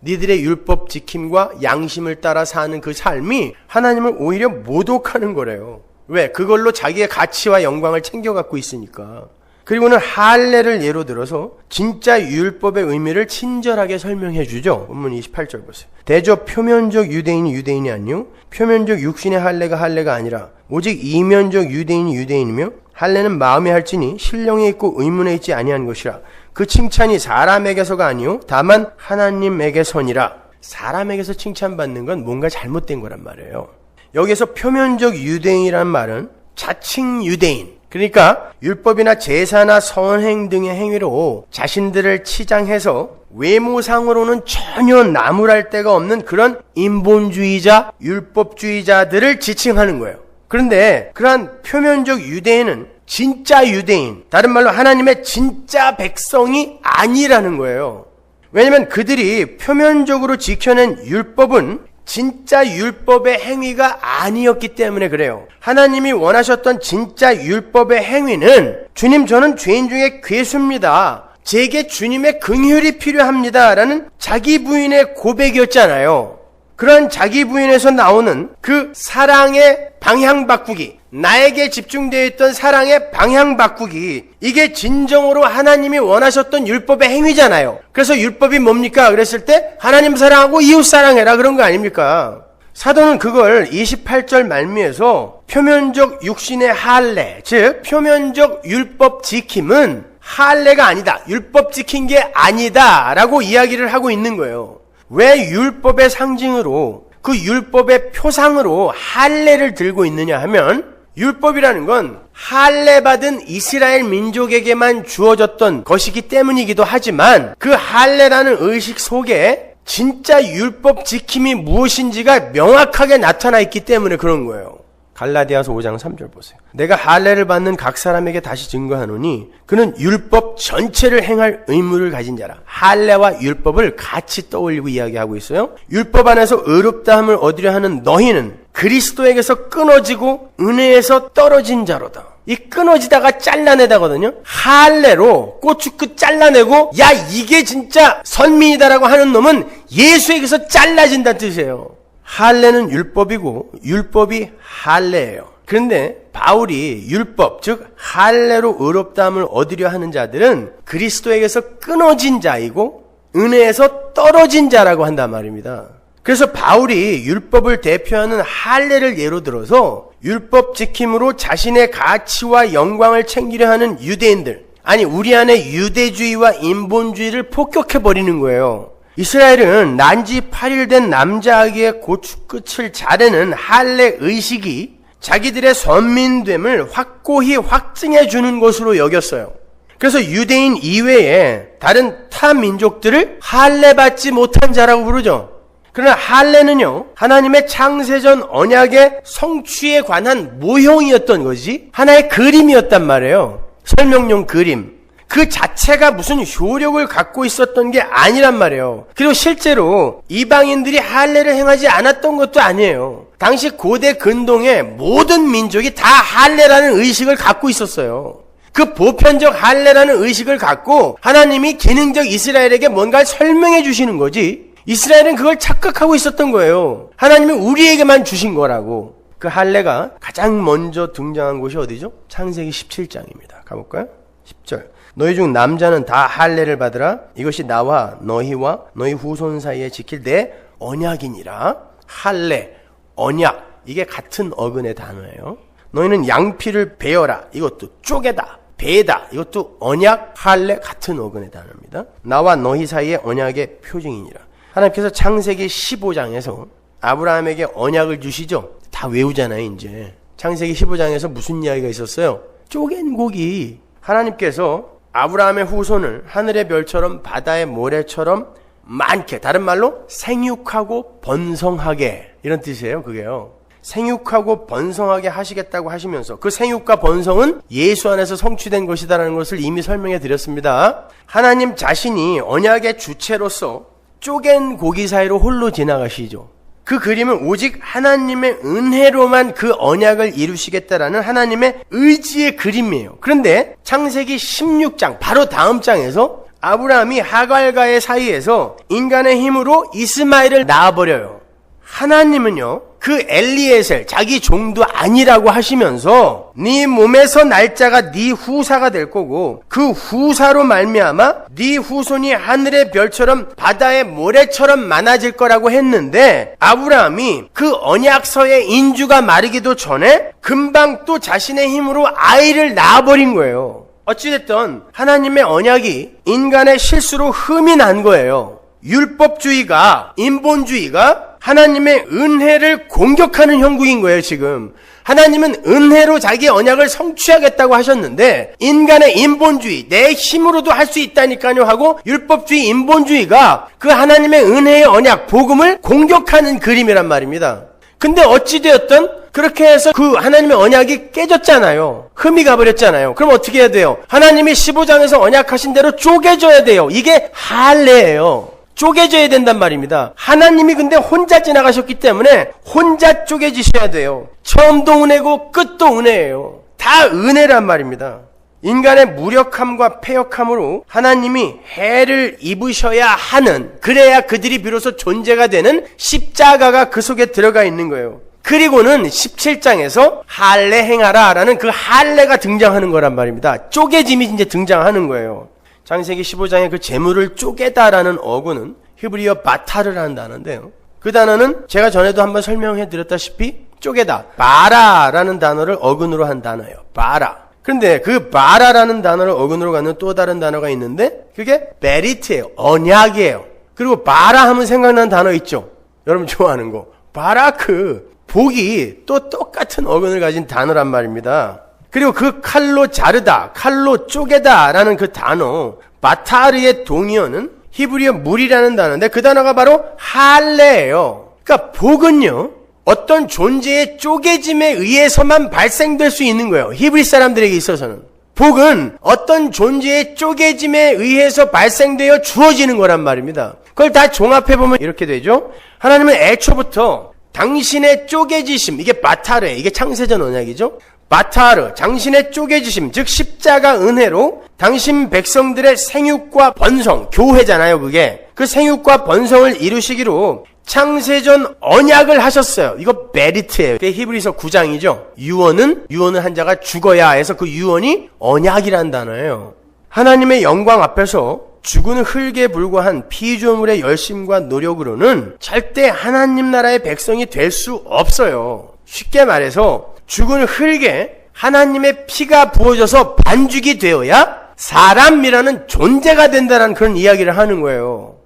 니들의 율법 지킴과 양심을 따라 사는 그 삶이 하나님을 오히려 모독하는 거래요. 왜? 그걸로 자기의 가치와 영광을 챙겨갖고 있으니까. 그리고는 할례를 예로 들어서 진짜 율법의 의미를 친절하게 설명해 주죠. 본문 28절 보세요. 대저 표면적 유대인이 유대인이 아니요 표면적 육신의 할례가 할례가 아니라 오직 이면적 유대인이 유대인이며 할례는 마음에 할지니 신령에 있고 의문에 있지 아니한 것이라. 그 칭찬이 사람에게서가 아니요 다만 하나님에게서니라. 사람에게서 칭찬받는 건 뭔가 잘못된 거란 말이에요. 여기서 표면적 유대인이란 말은 자칭 유대인, 그러니까 율법이나 제사나 선행 등의 행위로 자신들을 치장해서 외모상으로는 전혀 나무랄 데가 없는 그런 인본주의자, 율법주의자들을 지칭하는 거예요. 그런데 그러한 표면적 유대인은 진짜 유대인, 다른 말로 하나님의 진짜 백성이 아니라는 거예요. 왜냐하면 그들이 표면적으로 지켜낸 율법은 진짜 율법의 행위가 아니었기 때문에 그래요. 하나님이 원하셨던 진짜 율법의 행위는 주님 저는 죄인 중에 괴수입니다. 제게 주님의 긍휼이 필요합니다. 라는 자기 부인의 고백이었잖아요. 그런 자기 부인에서 나오는 그 사랑의 방향 바꾸기, 나에게 집중되어 있던 사랑의 방향 바꾸기, 이게 진정으로 하나님이 원하셨던 율법의 행위잖아요. 그래서 율법이 뭡니까? 그랬을 때 하나님 사랑하고 이웃 사랑해라 그런 거 아닙니까? 사도는 그걸 28절 말미에서 표면적 육신의 할례, 즉 표면적 율법 지킴은 할례가 아니다, 율법 지킨 게 아니다 라고 이야기를 하고 있는 거예요. 왜 율법의 상징으로, 그 율법의 표상으로 할례를 들고 있느냐 하면, 율법이라는 건 할례 받은 이스라엘 민족에게만 주어졌던 것이기 때문이기도 하지만, 그 할례라는 의식 속에 진짜 율법 지킴이 무엇인지가 명확하게 나타나 있기 때문에 그런 거예요. 갈라디아서 5장 3절 보세요. 내가 할례를 받는 각 사람에게 다시 증거하노니 그는 율법 전체를 행할 의무를 가진 자라. 할례와 율법을 같이 떠올리고 이야기하고 있어요. 율법 안에서 의롭다함을 얻으려 하는 너희는 그리스도에게서 끊어지고 은혜에서 떨어진 자로다. 이 끊어지다가 잘라내다거든요. 할례로 고추끝 잘라내고 야 이게 진짜 선민이다라고 하는 놈은 예수에게서 잘라진다는 뜻이에요. 할례는 율법이고 율법이 할례예요. 그런데 바울이 율법, 즉 할례로 의롭다함을 얻으려 하는 자들은 그리스도에게서 끊어진 자이고 은혜에서 떨어진 자라고 한단 말입니다. 그래서 바울이 율법을 대표하는 할례를 예로 들어서 율법 지킴으로 자신의 가치와 영광을 챙기려 하는 유대인들, 아니 우리 안에 유대주의와 인본주의를 폭격해버리는 거예요. 이스라엘은 난지 8일 된 남자아기의 고추끝을 자르는 할례 의식이 자기들의 선민됨을 확고히 확증해 주는 것으로 여겼어요. 그래서 유대인 이외에 다른 타 민족들을 할례 받지 못한 자라고 부르죠. 그러나 할례는요, 하나님의 창세전 언약의 성취에 관한 모형이었던 거지, 하나의 그림이었단 말이에요. 설명용 그림. 그 자체가 무슨 효력을 갖고 있었던 게 아니란 말이에요. 그리고 실제로 이방인들이 할례를 행하지 않았던 것도 아니에요. 당시 고대 근동의 모든 민족이 다 할례라는 의식을 갖고 있었어요. 그 보편적 할례라는 의식을 갖고 하나님이 기능적 이스라엘에게 뭔가를 설명해 주시는 거지, 이스라엘은 그걸 착각하고 있었던 거예요. 하나님이 우리에게만 주신 거라고. 그 할례가 가장 먼저 등장한 곳이 어디죠? 창세기 17장입니다. 가볼까요? 10절. 너희 중 남자는 다 할례를 받으라. 이것이 나와 너희와 너희 후손 사이에 지킬 내 언약이니라. 할례, 언약, 이게 같은 어근의 단어예요. 너희는 양피를 베어라. 이것도 쪼개다, 베다, 이것도 언약, 할례 같은 어근의 단어입니다. 나와 너희 사이의 언약의 표징이니라. 하나님께서 창세기 15장에서 아브라함에게 언약을 주시죠. 다 외우잖아요. 이제 창세기 15장에서 무슨 이야기가 있었어요? 쪼갠 고기. 하나님께서 아브라함의 후손을 하늘의 별처럼 바다의 모래처럼 많게, 다른 말로 생육하고 번성하게, 이런 뜻이에요. 그게요. 생육하고 번성하게 하시겠다고 하시면서 그 생육과 번성은 예수 안에서 성취된 것이다라는 것을 이미 설명해 드렸습니다. 하나님 자신이 언약의 주체로서 쪼갠 고기 사이로 홀로 지나가시죠. 그 그림은 오직 하나님의 은혜로만 그 언약을 이루시겠다라는 하나님의 의지의 그림이에요. 그런데 창세기 16장 바로 다음 장에서 아브라함이 하갈과의 사이에서 인간의 힘으로 이스마엘을 낳아버려요. 하나님은요, 그 엘리에셀 자기 종도 아니라고 하시면서 네 몸에서 날짜가 네 후사가 될 거고 그 후사로 말미암아 네 후손이 하늘의 별처럼 바다의 모래처럼 많아질 거라고 했는데 아브라함이 그 언약서의 인주가 마르기도 전에 금방 또 자신의 힘으로 아이를 낳아버린 거예요. 어찌됐든 하나님의 언약이 인간의 실수로 흠이 난 거예요. 율법주의가, 인본주의가 하나님의 은혜를 공격하는 형국인 거예요, 지금. 하나님은 은혜로 자기 언약을 성취하겠다고 하셨는데 인간의 인본주의, 내 힘으로도 할 수 있다니까요 하고 율법주의, 인본주의가 그 하나님의 은혜의 언약, 복음을 공격하는 그림이란 말입니다. 근데 어찌되었든 그렇게 해서 그 하나님의 언약이 깨졌잖아요. 흠이 가버렸잖아요. 그럼 어떻게 해야 돼요? 하나님이 15장에서 언약하신 대로 쪼개져야 돼요. 이게 할례예요. 쪼개져야 된단 말입니다. 하나님이 근데 혼자 지나가셨기 때문에 혼자 쪼개지셔야 돼요. 처음도 은혜고 끝도 은혜예요. 다 은혜란 말입니다. 인간의 무력함과 패역함으로 하나님이 해를 입으셔야 하는, 그래야 그들이 비로소 존재가 되는 십자가가 그 속에 들어가 있는 거예요. 그리고는 17장에서 할례 행하라 라는 그 할례가 등장하는 거란 말입니다. 쪼개짐이 이제 등장하는 거예요. 창세기 15장의 그 재물을 쪼개다라는 어구는 히브리어 바타르라는 단어인데요. 그 단어는 제가 전에도 한번 설명해 드렸다시피 쪼개다, 바라라는 단어를 어근으로 한 단어예요. 바라. 그런데 그 바라라는 단어를 어근으로 갖는 또 다른 단어가 있는데 그게 베리트예요. 언약이에요. 그리고 바라 하면 생각나는 단어 있죠. 여러분 좋아하는 거. 바라크. 복이 또 똑같은 어근을 가진 단어란 말입니다. 그리고 그 칼로 자르다, 칼로 쪼개다 라는 그 단어, 바타르의 동의어는 히브리어 물이라는 단어인데 그 단어가 바로 할례예요. 그러니까 복은요, 어떤 존재의 쪼개짐에 의해서만 발생될 수 있는 거예요. 히브리 사람들에게 있어서는. 복은 어떤 존재의 쪼개짐에 의해서 발생되어 주어지는 거란 말입니다. 그걸 다 종합해보면 이렇게 되죠. 하나님은 애초부터 당신의 쪼개지심, 이게 바타르예요. 이게 창세전 언약이죠. 바타르, 당신의 쪼개지심, 즉 십자가 은혜로 당신 백성들의 생육과 번성, 교회잖아요 그게. 그 생육과 번성을 이루시기로 창세전 언약을 하셨어요. 이거 베리트예요. 그게 히브리서 9장이죠. 유언은 한 자가 죽어야 해서 그 유언이 언약이란 단어예요. 하나님의 영광 앞에서 죽은 흙에 불과한 피조물의 열심과 노력으로는 절대 하나님 나라의 백성이 될 수 없어요. 쉽게 말해서 죽은 흙에 하나님의 피가 부어져서 반죽이 되어야 사람이라는 존재가 된다는 그런 이야기를 하는 거예요.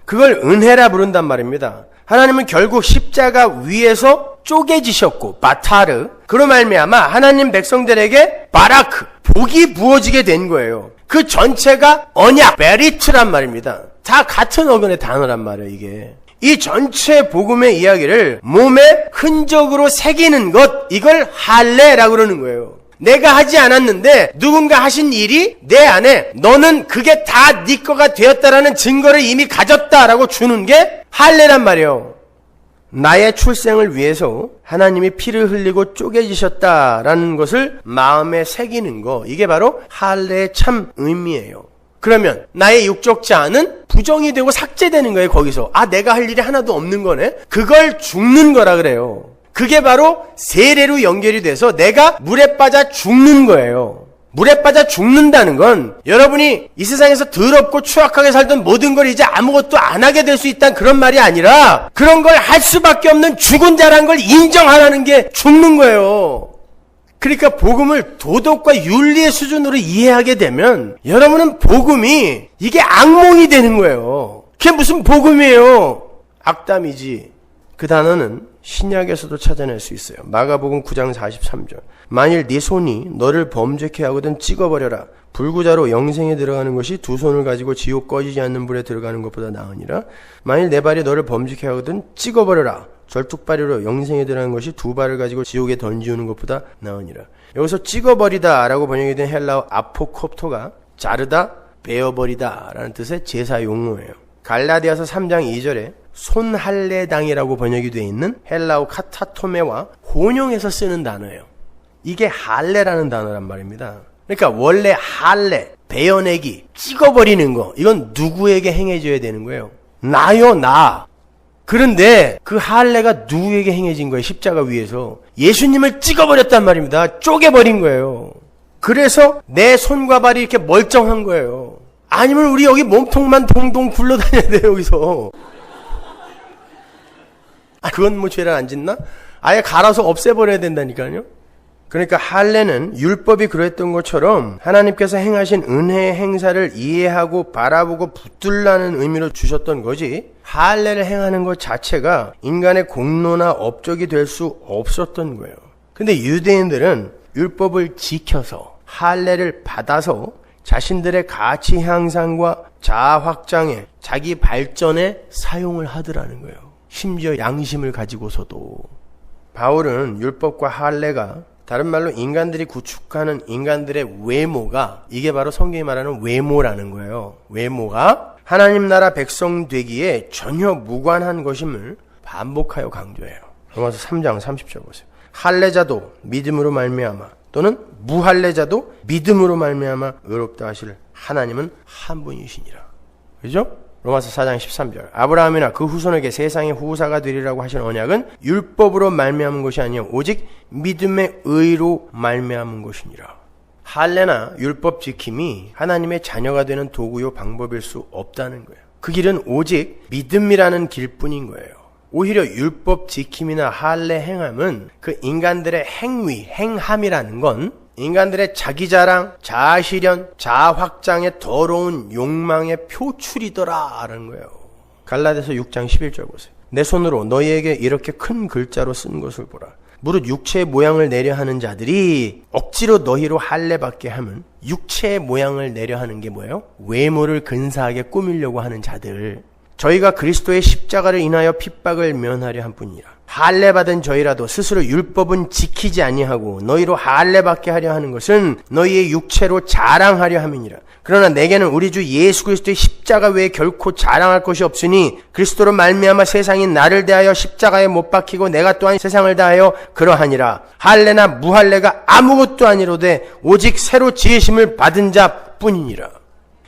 그걸 은혜라 부른단 말입니다. 하나님은 결국 십자가 위에서 쪼개지셨고 바타르, 그로 말미암아 하나님 백성들에게 바라크, 복이 부어지게 된 거예요. 그 전체가 언약, 베리트란 말입니다. 다 같은 어근의 단어란 말이에요, 이게. 이 전체 복음의 이야기를 몸에 흔적으로 새기는 것, 이걸 할례라고 그러는 거예요. 내가 하지 않았는데 누군가 하신 일이 내 안에 너는 그게 다 네 거가 되었다라는 증거를 이미 가졌다라고 주는 게 할례란 말이에요. 나의 출생을 위해서 하나님이 피를 흘리고 쪼개지셨다라는 것을 마음에 새기는 거, 이게 바로 할례의 참 의미예요. 그러면 나의 육적 자아는 부정이 되고 삭제되는 거예요. 거기서 내가 할 일이 하나도 없는 거네. 그걸 죽는 거라 그래요. 그게 바로 세례로 연결이 돼서 내가 물에 빠져 죽는 거예요. 물에 빠져 죽는다는 건 여러분이 이 세상에서 더럽고 추악하게 살던 모든 걸 이제 아무것도 안 하게 될 수 있다는 그런 말이 아니라 그런 걸 할 수밖에 없는 죽은 자라는 걸 인정하라는 게 죽는 거예요. 그러니까 복음을 도덕과 윤리의 수준으로 이해하게 되면 여러분은 복음이 이게 악몽이 되는 거예요. 그게 무슨 복음이에요? 악담이지. 그 단어는 신약에서도 찾아낼 수 있어요. 마가복음 9장 43절. 만일 네 손이 너를 범죄케 하거든 찍어버려라. 불구자로 영생에 들어가는 것이 두 손을 가지고 지옥 꺼지지 않는 불에 들어가는 것보다 나으니라. 만일 내 발이 너를 범죄케 하거든 찍어버려라. 절뚝발이로 영생에 들어가는 것이 두 발을 가지고 지옥에 던지우는 것보다 나으니라. 여기서 찍어버리다 라고 번역이 된 헬라어 아포콥토가 자르다, 베어버리다 라는 뜻의 제사 용어예요. 갈라디아서 3장 2절에 손할례당이라고 번역이 되어 있는 헬라어 카타토메와 혼용해서 쓰는 단어예요. 이게 할례라는 단어란 말입니다. 그러니까 원래 할례, 베어내기, 찍어버리는 거, 이건 누구에게 행해져야 되는 거예요? 나요, 나. 그런데 그 할례가 누구에게 행해진 거예요? 십자가 위에서. 예수님을 찍어버렸단 말입니다. 쪼개버린 거예요. 그래서 내 손과 발이 이렇게 멀쩡한 거예요. 아니면 우리 여기 몸통만 동동 굴러다녀야 돼요, 여기서. 그건 뭐 죄를 안 짓나? 아예 갈아서 없애버려야 된다니까요. 그러니까 할례는 율법이 그랬던 것처럼 하나님께서 행하신 은혜의 행사를 이해하고 바라보고 붙들라는 의미로 주셨던 거지, 할례를 행하는 것 자체가 인간의 공로나 업적이 될 수 없었던 거예요. 근데 유대인들은 율법을 지켜서 할례를 받아서 자신들의 가치 향상과 자아 확장에, 자기 발전에 사용을 하더라는 거예요. 심지어 양심을 가지고서도. 바울은 율법과 할례가 다른 말로 인간들이 구축하는 인간들의 외모가, 이게 바로 성경이 말하는 외모라는 거예요. 외모가 하나님 나라 백성 되기에 전혀 무관한 것임을 반복하여 강조해요. 로마서 3장 30절 보세요. 할례자도 믿음으로 말미암아 또는 무할례자도 믿음으로 말미암아 의롭다 하실 하나님은 한 분이시니라. 그죠? 로마서 4장 13절. 아브라함이나 그 후손에게 세상의 후사가 되리라고 하신 언약은 율법으로 말미암은 것이 아니요 오직 믿음의 의로 말미암은 것이니라. 할례나 율법 지킴이 하나님의 자녀가 되는 도구요 방법일 수 없다는 거예요. 그 길은 오직 믿음이라는 길뿐인 거예요. 오히려 율법 지킴이나 할례 행함은 그 인간들의 행위, 행함이라는 건 인간들의 자기자랑, 자아실현, 자아확장의 더러운 욕망의 표출이더라라는 거예요. 갈라디아서 6장 11절 보세요. 내 손으로 너희에게 이렇게 큰 글자로 쓴 것을 보라. 무릇 육체의 모양을 내려 하는 자들이 억지로 너희로 할례 받게 하면, 육체의 모양을 내려 하는 게 뭐예요? 외모를 근사하게 꾸미려고 하는 자들. 저희가 그리스도의 십자가를 인하여 핍박을 면하려 한 뿐이라. 할례 받은 저희라도 스스로 율법은 지키지 아니하고 너희로 할례 받게 하려 하는 것은 너희의 육체로 자랑하려 함이니라. 그러나 내게는 우리 주 예수 그리스도의 십자가 외에 결코 자랑할 것이 없으니 그리스도로 말미암아 세상이 나를 대하여 십자가에 못 박히고 내가 또한 세상을 대하여 그러하니라. 할례나 무할례가 아무것도 아니로되 오직 새로 지으심을 받은 자뿐이니라.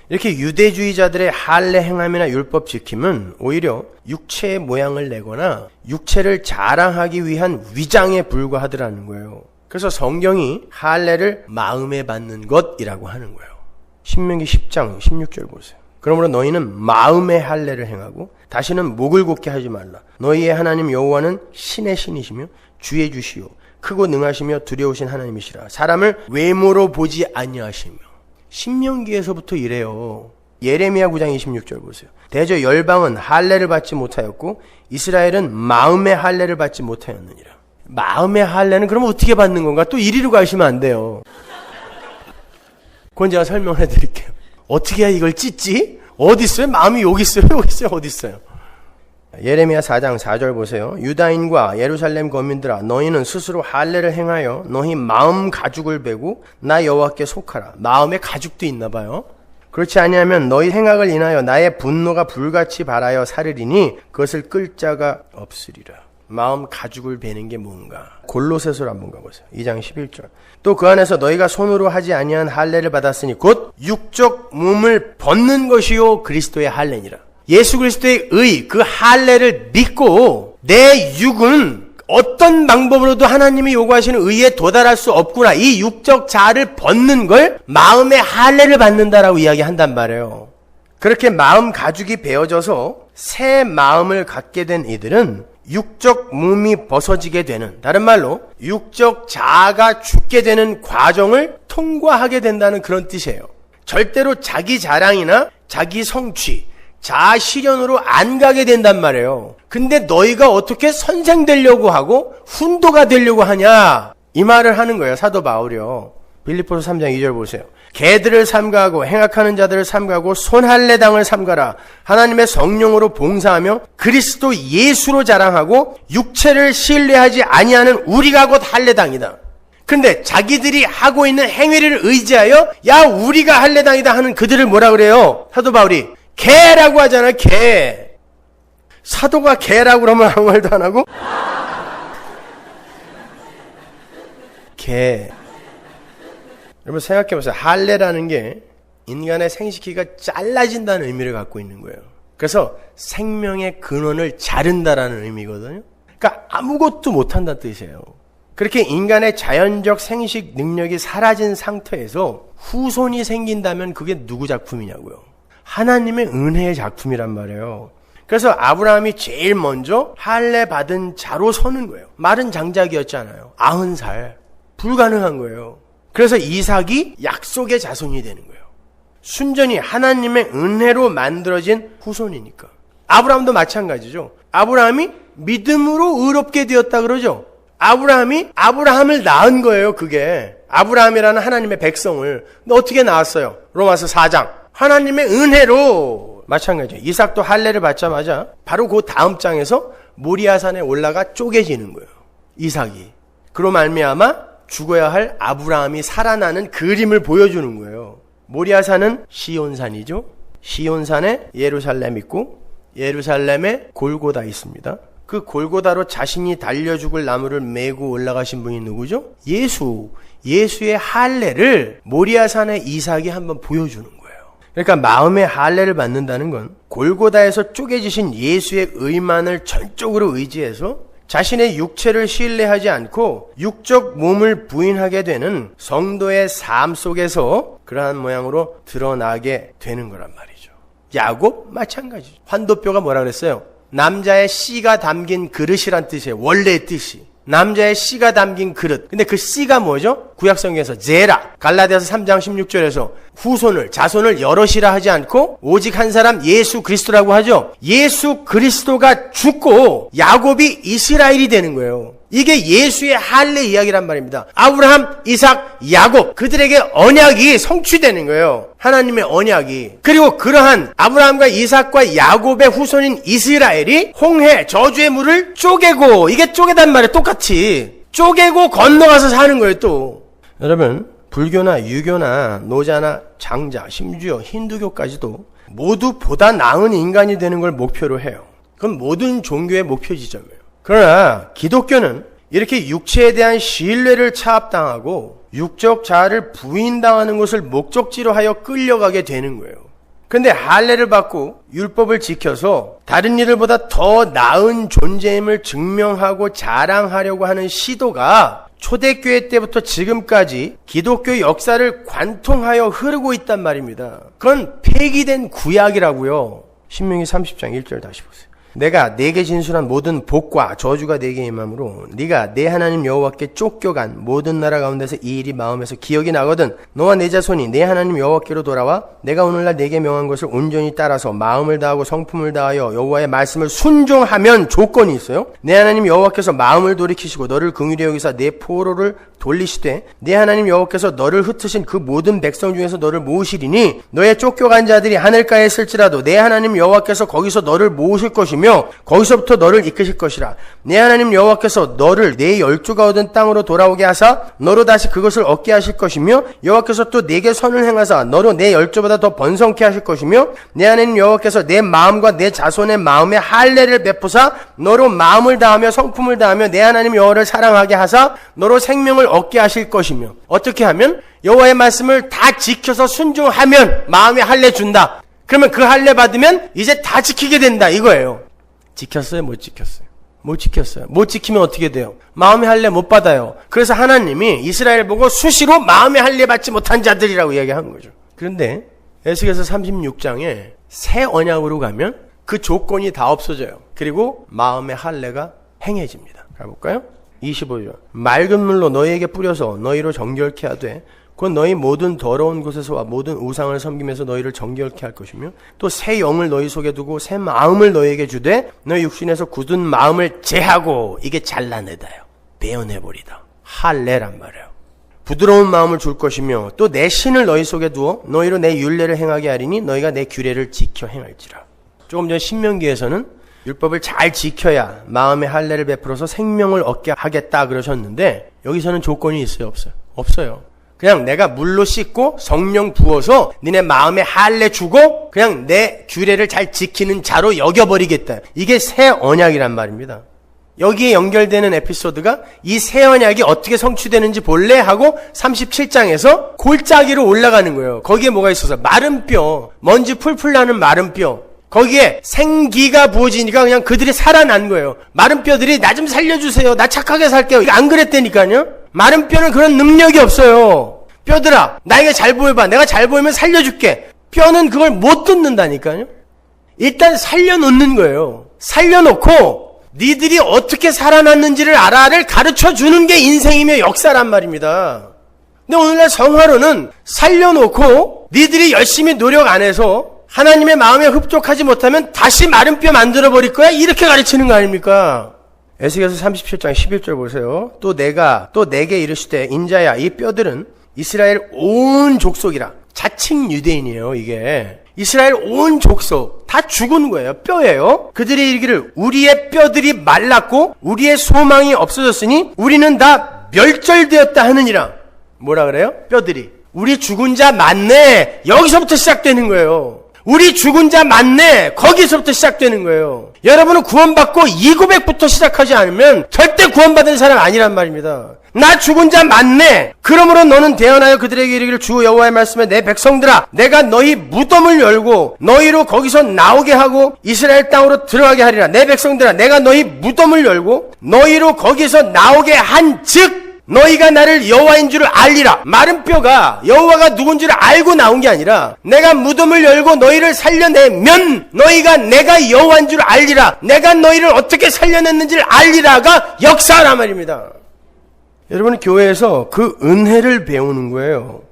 이렇게 유대주의자들의 할례 행함이나 율법 지킴은 오히려 육체의 모양을 내거나 육체를 자랑하기 위한 위장에 불과하더라는 거예요. 그래서 성경이 할례를 마음에 받는 것이라고 하는 거예요. 신명기 10장 16절 보세요. 그러므로 너희는 마음의 할례를 행하고 다시는 목을 곧게 하지 말라. 너희의 하나님 여호와는 신의 신이시며 주의 주시오 크고 능하시며 두려우신 하나님이시라. 사람을 외모로 보지 아니하시며. 신명기에서부터 이래요. 예레미야 9장 26절 보세요. 대저 열방은 할례를 받지 못하였고 이스라엘은 마음의 할례를 받지 못하였느니라. 마음의 할례는 그럼 어떻게 받는 건가? 또 이리로 가시면 안 돼요. 그건 제가 설명해 드릴게요. 어떻게 해야 이걸 찢지? 어디 있어요? 마음이 여기 있어요? 여기 있어요? 어디 있어요? 예레미야 4장 4절 보세요. 유다인과 예루살렘 거민들아, 너희는 스스로 할례를 행하여 너희 마음 가죽을 베고 나 여호와께 속하라. 마음에 가죽도 있나 봐요. 그렇지 아니하면 너희 행악을 인하여 나의 분노가 불같이 발하여 사르리니 그것을 끌 자가 없으리라. 마음 가죽을 베는 게 뭔가? 골로새서로 한번 가보세요. 2장 11절. 또 그 안에서 너희가 손으로 하지 아니한 할례를 받았으니 곧 육적 몸을 벗는 것이요 그리스도의 할례니라. 예수 그리스도의 의, 그 할례를 믿고 내 육은 어떤 방법으로도 하나님이 요구하시는 의에 도달할 수 없구나. 이 육적 자아를 벗는 걸 마음의 할례를 받는다라고 이야기한단 말이에요. 그렇게 마음 가죽이 베어져서 새 마음을 갖게 된 이들은 육적 몸이 벗어지게 되는, 다른 말로 육적 자아가 죽게 되는 과정을 통과하게 된다는 그런 뜻이에요. 절대로 자기 자랑이나 자기 성취, 자아 실현으로 안 가게 된단 말이에요. 근데 너희가 어떻게 선생 되려고 하고 훈도가 되려고 하냐, 이 말을 하는 거예요. 사도 바울이요. 빌립보서 3장 2절 보세요. 개들을 삼가하고 행악하는 자들을 삼가하고 손할례당을 삼가라. 하나님의 성령으로 봉사하며 그리스도 예수로 자랑하고 육체를 신뢰하지 아니하는 우리가 곧 할례당이다. 근데 자기들이 하고 있는 행위를 의지하여 야 우리가 할례당이다 하는 그들을 뭐라 그래요? 사도 바울이 개라고 하잖아요. 개. 사도가 개라고 그러면 아무 말도 안 하고 개. 여러분 생각해보세요. 할례라는 게 인간의 생식기가 잘라진다는 의미를 갖고 있는 거예요. 그래서 생명의 근원을 자른다라는 의미거든요. 그러니까 아무것도 못한다는 뜻이에요. 그렇게 인간의 자연적 생식 능력이 사라진 상태에서 후손이 생긴다면 그게 누구 작품이냐고요. 하나님의 은혜의 작품이란 말이에요. 그래서 아브라함이 제일 먼저 할례 받은 자로 서는 거예요. 마른 장작이었잖아요. 90살. 불가능한 거예요. 그래서 이삭이 약속의 자손이 되는 거예요. 순전히 하나님의 은혜로 만들어진 후손이니까. 아브라함도 마찬가지죠. 아브라함이 믿음으로 의롭게 되었다 그러죠. 아브라함이 아브라함을 낳은 거예요. 그게 아브라함이라는 하나님의 백성을. 근데 어떻게 낳았어요? 로마서 4장. 하나님의 은혜로. 마찬가지죠. 이삭도 할례를 받자마자 바로 그 다음 장에서 모리아산에 올라가 쪼개지는 거예요. 이삭이. 그로 말미암아 죽어야 할 아브라함이 살아나는 그림을 보여주는 거예요. 모리아산은 시온산이죠. 시온산에 예루살렘 있고 예루살렘에 골고다 있습니다. 그 골고다로 자신이 달려 죽을 나무를 메고 올라가신 분이 누구죠? 예수의 할례를 모리아산의 이삭이 한번 보여주는 거예요. 그러니까 마음의 할례를 받는다는 건 골고다에서 쪼개지신 예수의 의만을 전적으로 의지해서 자신의 육체를 신뢰하지 않고 육적 몸을 부인하게 되는 성도의 삶 속에서 그러한 모양으로 드러나게 되는 거란 말이죠. 야곱 마찬가지죠. 환도뼈가 뭐라 그랬어요? 남자의 씨가 담긴 그릇이란 뜻이에요. 원래의 뜻이. 남자의 씨가 담긴 그릇. 근데 그 씨가 뭐죠? 구약성경에서 제라. 갈라디아서 3장 16절에서 자손을 여럿이라 하지 않고 오직 한 사람 예수 그리스도라고 하죠. 예수 그리스도가 죽고 야곱이 이스라엘이 되는 거예요. 이게 예수의 할례 이야기란 말입니다. 아브라함, 이삭, 야곱 그들에게 언약이 성취되는 거예요. 하나님의 언약이. 그리고 그러한 아브라함과 이삭과 야곱의 후손인 이스라엘이 홍해 저주의 물을 쪼개고, 이게 쪼개단 말이에요. 똑같이 쪼개고 건너가서 사는 거예요. 또 여러분, 불교나 유교나 노자나 장자, 심지어 힌두교까지도 모두 보다 나은 인간이 되는 걸 목표로 해요. 그건 모든 종교의 목표 지점이에요. 그러나 기독교는 이렇게 육체에 대한 신뢰를 차압당하고 육적 자아를 부인당하는 것을 목적지로 하여 끌려가게 되는 거예요. 근데 할례를 받고 율법을 지켜서 다른 이들보다 더 나은 존재임을 증명하고 자랑하려고 하는 시도가 초대교회 때부터 지금까지 기독교 역사를 관통하여 흐르고 있단 말입니다. 그건 폐기된 구약이라고요. 신명기 30장 1절 다시 보세요. 내가 네게 진술한 모든 복과 저주가 네게 임함으로 네가 내 하나님 여호와께 쫓겨간 모든 나라 가운데서 이 일이 마음에서 기억이 나거든 너와 내 자손이 내 하나님 여호와께로 돌아와 내가 오늘날 네게 명한 것을 온전히 따라서 마음을 다하고 성품을 다하여 여호와의 말씀을 순종하면 조건이 있어요. 내 하나님 여호와께서 마음을 돌이키시고 너를 긍휼히 여기사 내 포로를 돌리시되 내 하나님 여호와께서 너를 흩으신 그 모든 백성 중에서 너를 모으시리니 너의 쫓겨간 자들이 하늘가에 있을지라도 내 하나님 여호와께서 거기서 너를 모으실 것이며 거기서부터 너를 이끄실 것이라. 내 하나님 여호와께서 너를 내 열조가 얻은 땅으로 돌아오게 하사 너로 다시 그것을 얻게 하실 것이며 여호와께서 또 내게 선을 행하사 너로 내 열조보다 더 번성케 하실 것이며 내 하나님 여호와께서 내 마음과 내 자손의 마음에 할례를 베푸사 너로 마음을 다하며 성품을 다하며 내 하나님 여호와를 사랑하게 하사 너로 생명을 얻게 하실 것이며. 어떻게 하면? 여호와의 말씀을 다 지켜서 순종하면 마음에 할례 준다. 그러면 그 할례 받으면 이제 다 지키게 된다 이거예요. 지켰어요? 못 지켰어요? 못 지켰어요. 못 지키면 어떻게 돼요? 마음의 할례 못 받아요. 그래서 하나님이 이스라엘 보고 수시로 마음의 할례 받지 못한 자들이라고 이야기한 거죠. 그런데 에스겔서 36장에 새 언약으로 가면 그 조건이 다 없어져요. 그리고 마음의 할례가 행해집니다. 가볼까요? 25절. 맑은 물로 너희에게 뿌려서 너희로 정결케 하되 곧 너희 모든 더러운 곳에서와 모든 우상을 섬기면서 너희를 정결케 할 것이며 또 새 영을 너희 속에 두고 새 마음을 너희에게 주되 너희 육신에서 굳은 마음을 제하고, 이게 잘라내다요. 베어내버리다. 할례란 말이에요. 부드러운 마음을 줄 것이며 또 내 신을 너희 속에 두어 너희로 내 율례를 행하게 하리니 너희가 내 규례를 지켜 행할지라. 조금 전 신명기에서는 율법을 잘 지켜야 마음의 할례를 베풀어서 생명을 얻게 하겠다 그러셨는데 여기서는 조건이 있어요? 없어요? 없어요. 그냥 내가 물로 씻고 성령 부어서 니네 마음에 할례 주고 그냥 내 규례를 잘 지키는 자로 여겨버리겠다. 이게 새 언약이란 말입니다. 여기에 연결되는 에피소드가 이 새 언약이 어떻게 성취되는지 볼래? 하고 37장에서 골짜기로 올라가는 거예요. 거기에 뭐가 있어서 마른 뼈, 먼지 풀풀 나는 마른 뼈. 거기에 생기가 부어지니까 그냥 그들이 살아난 거예요. 마른 뼈들이 나 좀 살려주세요. 나 착하게 살게요. 안 그랬다니까요. 마른 뼈는 그런 능력이 없어요. 뼈들아, 나에게 잘 보여봐. 내가 잘 보이면 살려줄게. 뼈는 그걸 못 듣는다니까요. 일단 살려놓는 거예요. 살려놓고 니들이 어떻게 살아났는지를 알아를 가르쳐주는 게 인생이며 역사란 말입니다. 근데 오늘날 성화로는 살려놓고 니들이 열심히 노력 안 해서 하나님의 마음에 흡족하지 못하면 다시 마른 뼈 만들어버릴 거야? 이렇게 가르치는 거 아닙니까? 에스겔서 37장 11절 보세요. 또 내게 이르시되 인자야 이 뼈들은 이스라엘 온 족속이라. 자칭 유대인이에요 이게. 이스라엘 온 족속 다 죽은 거예요. 뼈예요. 그들이 이르기를 우리의 뼈들이 말랐고 우리의 소망이 없어졌으니 우리는 다 멸절되었다 하느니라. 뭐라 그래요? 뼈들이. 우리 죽은 자 맞네. 여기서부터 시작되는 거예요. 우리 죽은 자 맞네. 거기서부터 시작되는 거예요. 여러분은 구원받고 이 고백부터 시작하지 않으면 절대 구원받은 사람 아니란 말입니다. 나 죽은 자 맞네. 그러므로 너는 대언하여 그들에게 이르기를 주 여호와의 말씀에 내 백성들아 내가 너희 무덤을 열고 너희로 거기서 나오게 하고 이스라엘 땅으로 들어가게 하리라. 내 백성들아 내가 너희 무덤을 열고 너희로 거기서 나오게 한즉 너희가 나를 여호와인 줄을 알리라. 마른 뼈가 여호와가 누군지를 알고 나온 게 아니라 내가 무덤을 열고 너희를 살려내면 너희가 내가 여호와인 줄을 알리라. 내가 너희를 어떻게 살려냈는지를 알리라가 역사란 말입니다. 여러분 교회에서 그 은혜를 배우는 거예요.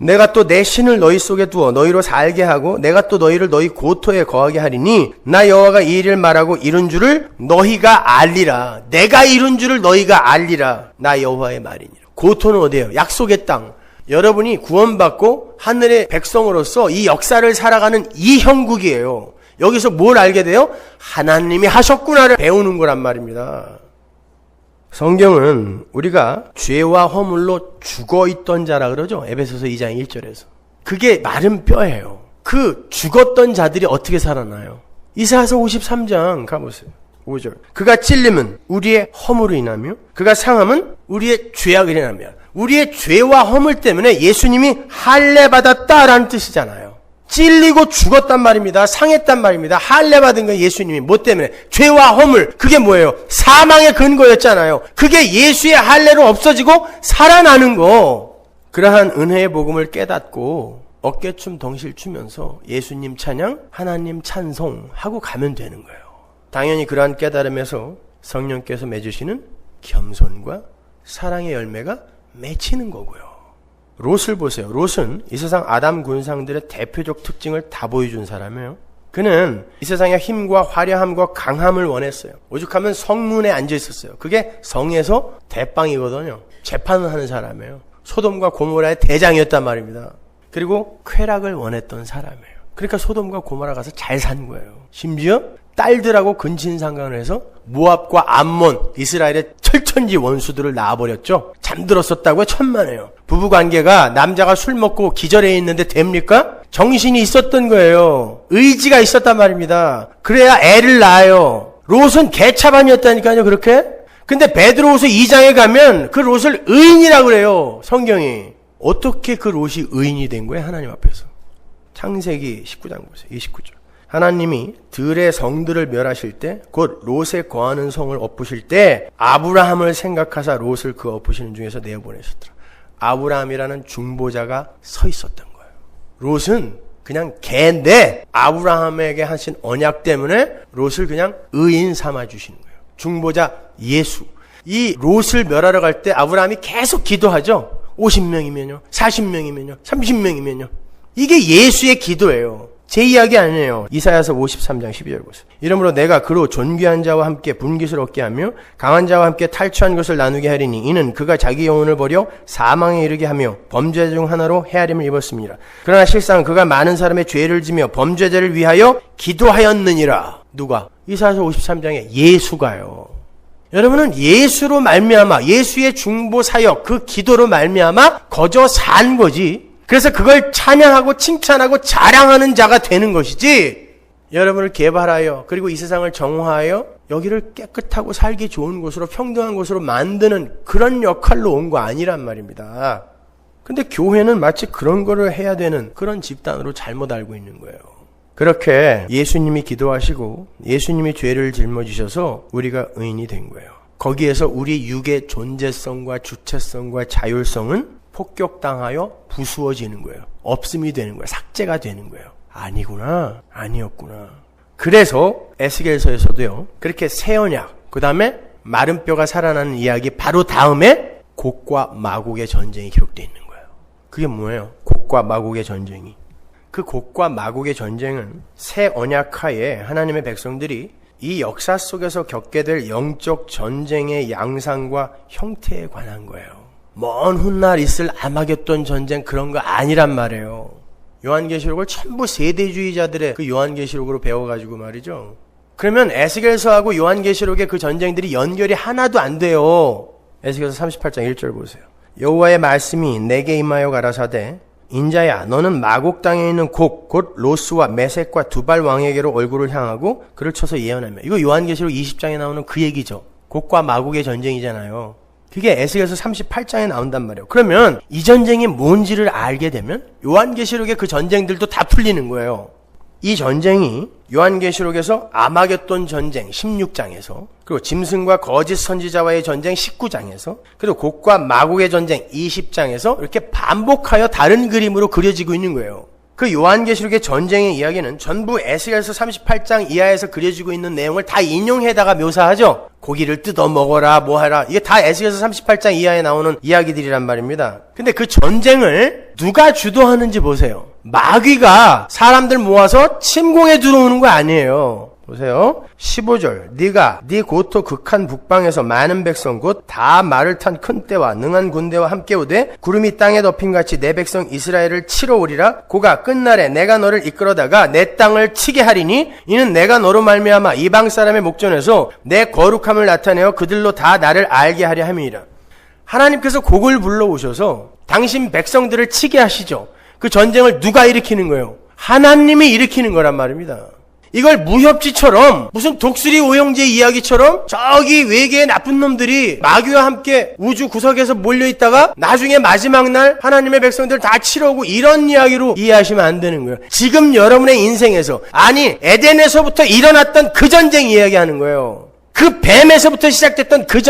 내가 또 내 신을 너희 속에 두어 너희로 살게 하고 내가 또 너희를 너희 고토에 거하게 하리니 나 여호와가 이 일을 말하고 이룬 줄을 너희가 알리라. 내가 이룬 줄을 너희가 알리라. 나 여호와의 말이니라. 고토는 어디예요? 약속의 땅. 여러분이 구원받고 하늘의 백성으로서 이 역사를 살아가는 이 형국이에요. 여기서 뭘 알게 돼요? 하나님이 하셨구나를 배우는 거란 말입니다. 성경은 우리가 죄와 허물로 죽어있던 자라 그러죠. 에베소서 2장 1절에서. 그게 마른 뼈예요. 그 죽었던 자들이 어떻게 살아나요? 이사야서 53장 가보세요. 5절. 그가 찔림은 우리의 허물로 인하며 그가 상함은 우리의 죄악을 인하며. 우리의 죄와 허물 때문에 예수님이 할례 받았다라는 뜻이잖아요. 찔리고 죽었단 말입니다. 상했단 말입니다. 할례 받은 거 예수님이 뭐 때문에? 죄와 허물. 그게 뭐예요? 사망의 근거였잖아요. 그게 예수의 할례로 없어지고 살아나는 거. 그러한 은혜의 복음을 깨닫고 어깨춤 덩실 추면서 예수님 찬양, 하나님 찬송하고 가면 되는 거예요. 당연히 그러한 깨달음에서 성령께서 맺으시는 겸손과 사랑의 열매가 맺히는 거고요. 롯을 보세요. 롯은 이 세상 아담 군상들의 대표적 특징을 다 보여준 사람이에요. 그는 이 세상의 힘과 화려함과 강함을 원했어요. 오죽하면 성문에 앉아 있었어요. 그게 성에서 대빵이거든요. 재판을 하는 사람이에요. 소돔과 고모라의 대장이었단 말입니다. 그리고 쾌락을 원했던 사람이에요. 그러니까 소돔과 고모라 가서 잘 산 거예요. 심지어 딸들하고 근친상간을 해서 모압과 암몬, 이스라엘의 철천지 원수들을 낳아버렸죠. 잠들었었다고요? 천만에요. 부부관계가 남자가 술 먹고 기절해 있는데 됩니까? 정신이 있었던 거예요. 의지가 있었단 말입니다. 그래야 애를 낳아요. 롯은 개차반이었다니까요. 그렇게? 근데 베드로후서 2장에 가면 그 롯을 의인이라고 그래요. 성경이. 어떻게 그 롯이 의인이 된 거예요? 하나님 앞에서. 창세기 19장 보세요. 29절. 하나님이 들의 성들을 멸하실 때 곧 롯에 거하는 성을 엎으실 때 아브라함을 생각하사 롯을 그 엎으시는 중에서 내어보내셨더라. 아브라함이라는 중보자가 서 있었던 거예요. 롯은 그냥 개인데 아브라함에게 하신 언약 때문에 롯을 그냥 의인 삼아 주시는 거예요. 중보자 예수. 이 롯을 멸하러 갈 때 아브라함이 계속 기도하죠. 50명이면요. 40명이면요. 30명이면요. 이게 예수의 기도예요. 제 이야기 아니에요. 이사야서 53장 12절 보세요. 이러므로 내가 그로 존귀한 자와 함께 분깃을 얻게 하며 강한 자와 함께 탈취한 것을 나누게 하리니 이는 그가 자기 영혼을 버려 사망에 이르게 하며 범죄 중 하나로 헤아림을 입었습니다. 그러나 실상 그가 많은 사람의 죄를 지며 범죄자를 위하여 기도하였느니라. 누가? 이사야서 53장에 예수가요. 여러분은 예수로 말미암아 예수의 중보 사역 그 기도로 말미암아 거저 산 거지. 그래서 그걸 찬양하고 칭찬하고 자랑하는 자가 되는 것이지 여러분을 개발하여 그리고 이 세상을 정화하여 여기를 깨끗하고 살기 좋은 곳으로 평등한 곳으로 만드는 그런 역할로 온 거 아니란 말입니다. 근데 교회는 마치 그런 거를 해야 되는 그런 집단으로 잘못 알고 있는 거예요. 그렇게 예수님이 기도하시고 예수님이 죄를 짊어지셔서 우리가 의인이 된 거예요. 거기에서 우리 육의 존재성과 주체성과 자율성은 폭격당하여 부수어지는 거예요. 없음이 되는 거예요. 삭제가 되는 거예요. 아니구나. 아니었구나. 그래서 에스겔서에서도요. 그렇게 새 언약, 그 다음에 마른 뼈가 살아나는 이야기 바로 다음에 곡과 마곡의 전쟁이 기록되어 있는 거예요. 그게 뭐예요? 곡과 마곡의 전쟁이. 그 곡과 마곡의 전쟁은 새 언약하에 하나님의 백성들이 이 역사 속에서 겪게 될 영적 전쟁의 양상과 형태에 관한 거예요. 먼 훗날 있을 아마겟돈 전쟁 그런 거 아니란 말이에요. 요한계시록을 전부 세대주의자들의 그 요한계시록으로 배워가지고 말이죠. 그러면 에스겔서하고 요한계시록의 그 전쟁들이 연결이 하나도 안 돼요. 에스겔서 38장 1절 보세요. 여호와의 말씀이 내게 임하여 가라사대 인자야 너는 마곡 땅에 있는 곡 곧 로스와 메섹과 두발 왕에게로 얼굴을 향하고 그를 쳐서 예언하며. 이거 요한계시록 20장에 나오는 그 얘기죠. 곡과 마곡의 전쟁이잖아요. 그게 에스겔서 38장에 나온단 말이에요. 그러면 이 전쟁이 뭔지를 알게 되면 요한계시록의 그 전쟁들도 다 풀리는 거예요. 이 전쟁이 요한계시록에서 아마겟돈 전쟁 16장에서, 그리고 짐승과 거짓 선지자와의 전쟁 19장에서, 그리고 곡과 마곡의 전쟁 20장에서 이렇게 반복하여 다른 그림으로 그려지고 있는 거예요. 그 요한계시록의 전쟁의 이야기는 전부 에스겔서 38장 이하에서 그려지고 있는 내용을 다 인용해다가 묘사하죠. 고기를 뜯어 먹어라 뭐하라, 이게 다 에스겔서 38장 이하에 나오는 이야기들이란 말입니다. 근데 그 전쟁을 누가 주도하는지 보세요. 마귀가 사람들 모아서 침공해 들어오는 거 아니에요. 보세요. 15절 네가 네 고토 극한 북방에서 많은 백성 곧 다 말을 탄 큰 떼와 능한 군대와 함께 오되 구름이 땅에 덮인같이 내 백성 이스라엘을 치러 오리라. 고가 끝날에 내가 너를 이끌어다가 내 땅을 치게 하리니 이는 내가 너로 말미암아 이방 사람의 목전에서 내 거룩함을 나타내어 그들로 다 나를 알게 하려 함이니라. 하나님께서 곡을 불러오셔서 당신 백성들을 치게 하시죠. 그 전쟁을 누가 일으키는 거예요? 하나님이 일으키는 거란 말입니다. 이걸 무협지처럼 무슨 독수리 오형제 이야기처럼 저기 외계의 나쁜 놈들이 마귀와 함께 우주 구석에서 몰려있다가 나중에 마지막 날 하나님의 백성들 다 치러오고 이런 이야기로 이해하시면 안 되는 거예요. 지금 여러분의 인생에서, 아니 에덴에서부터 일어났던 그 전쟁 이야기하는 거예요. 그 뱀에서부터 시작됐던 그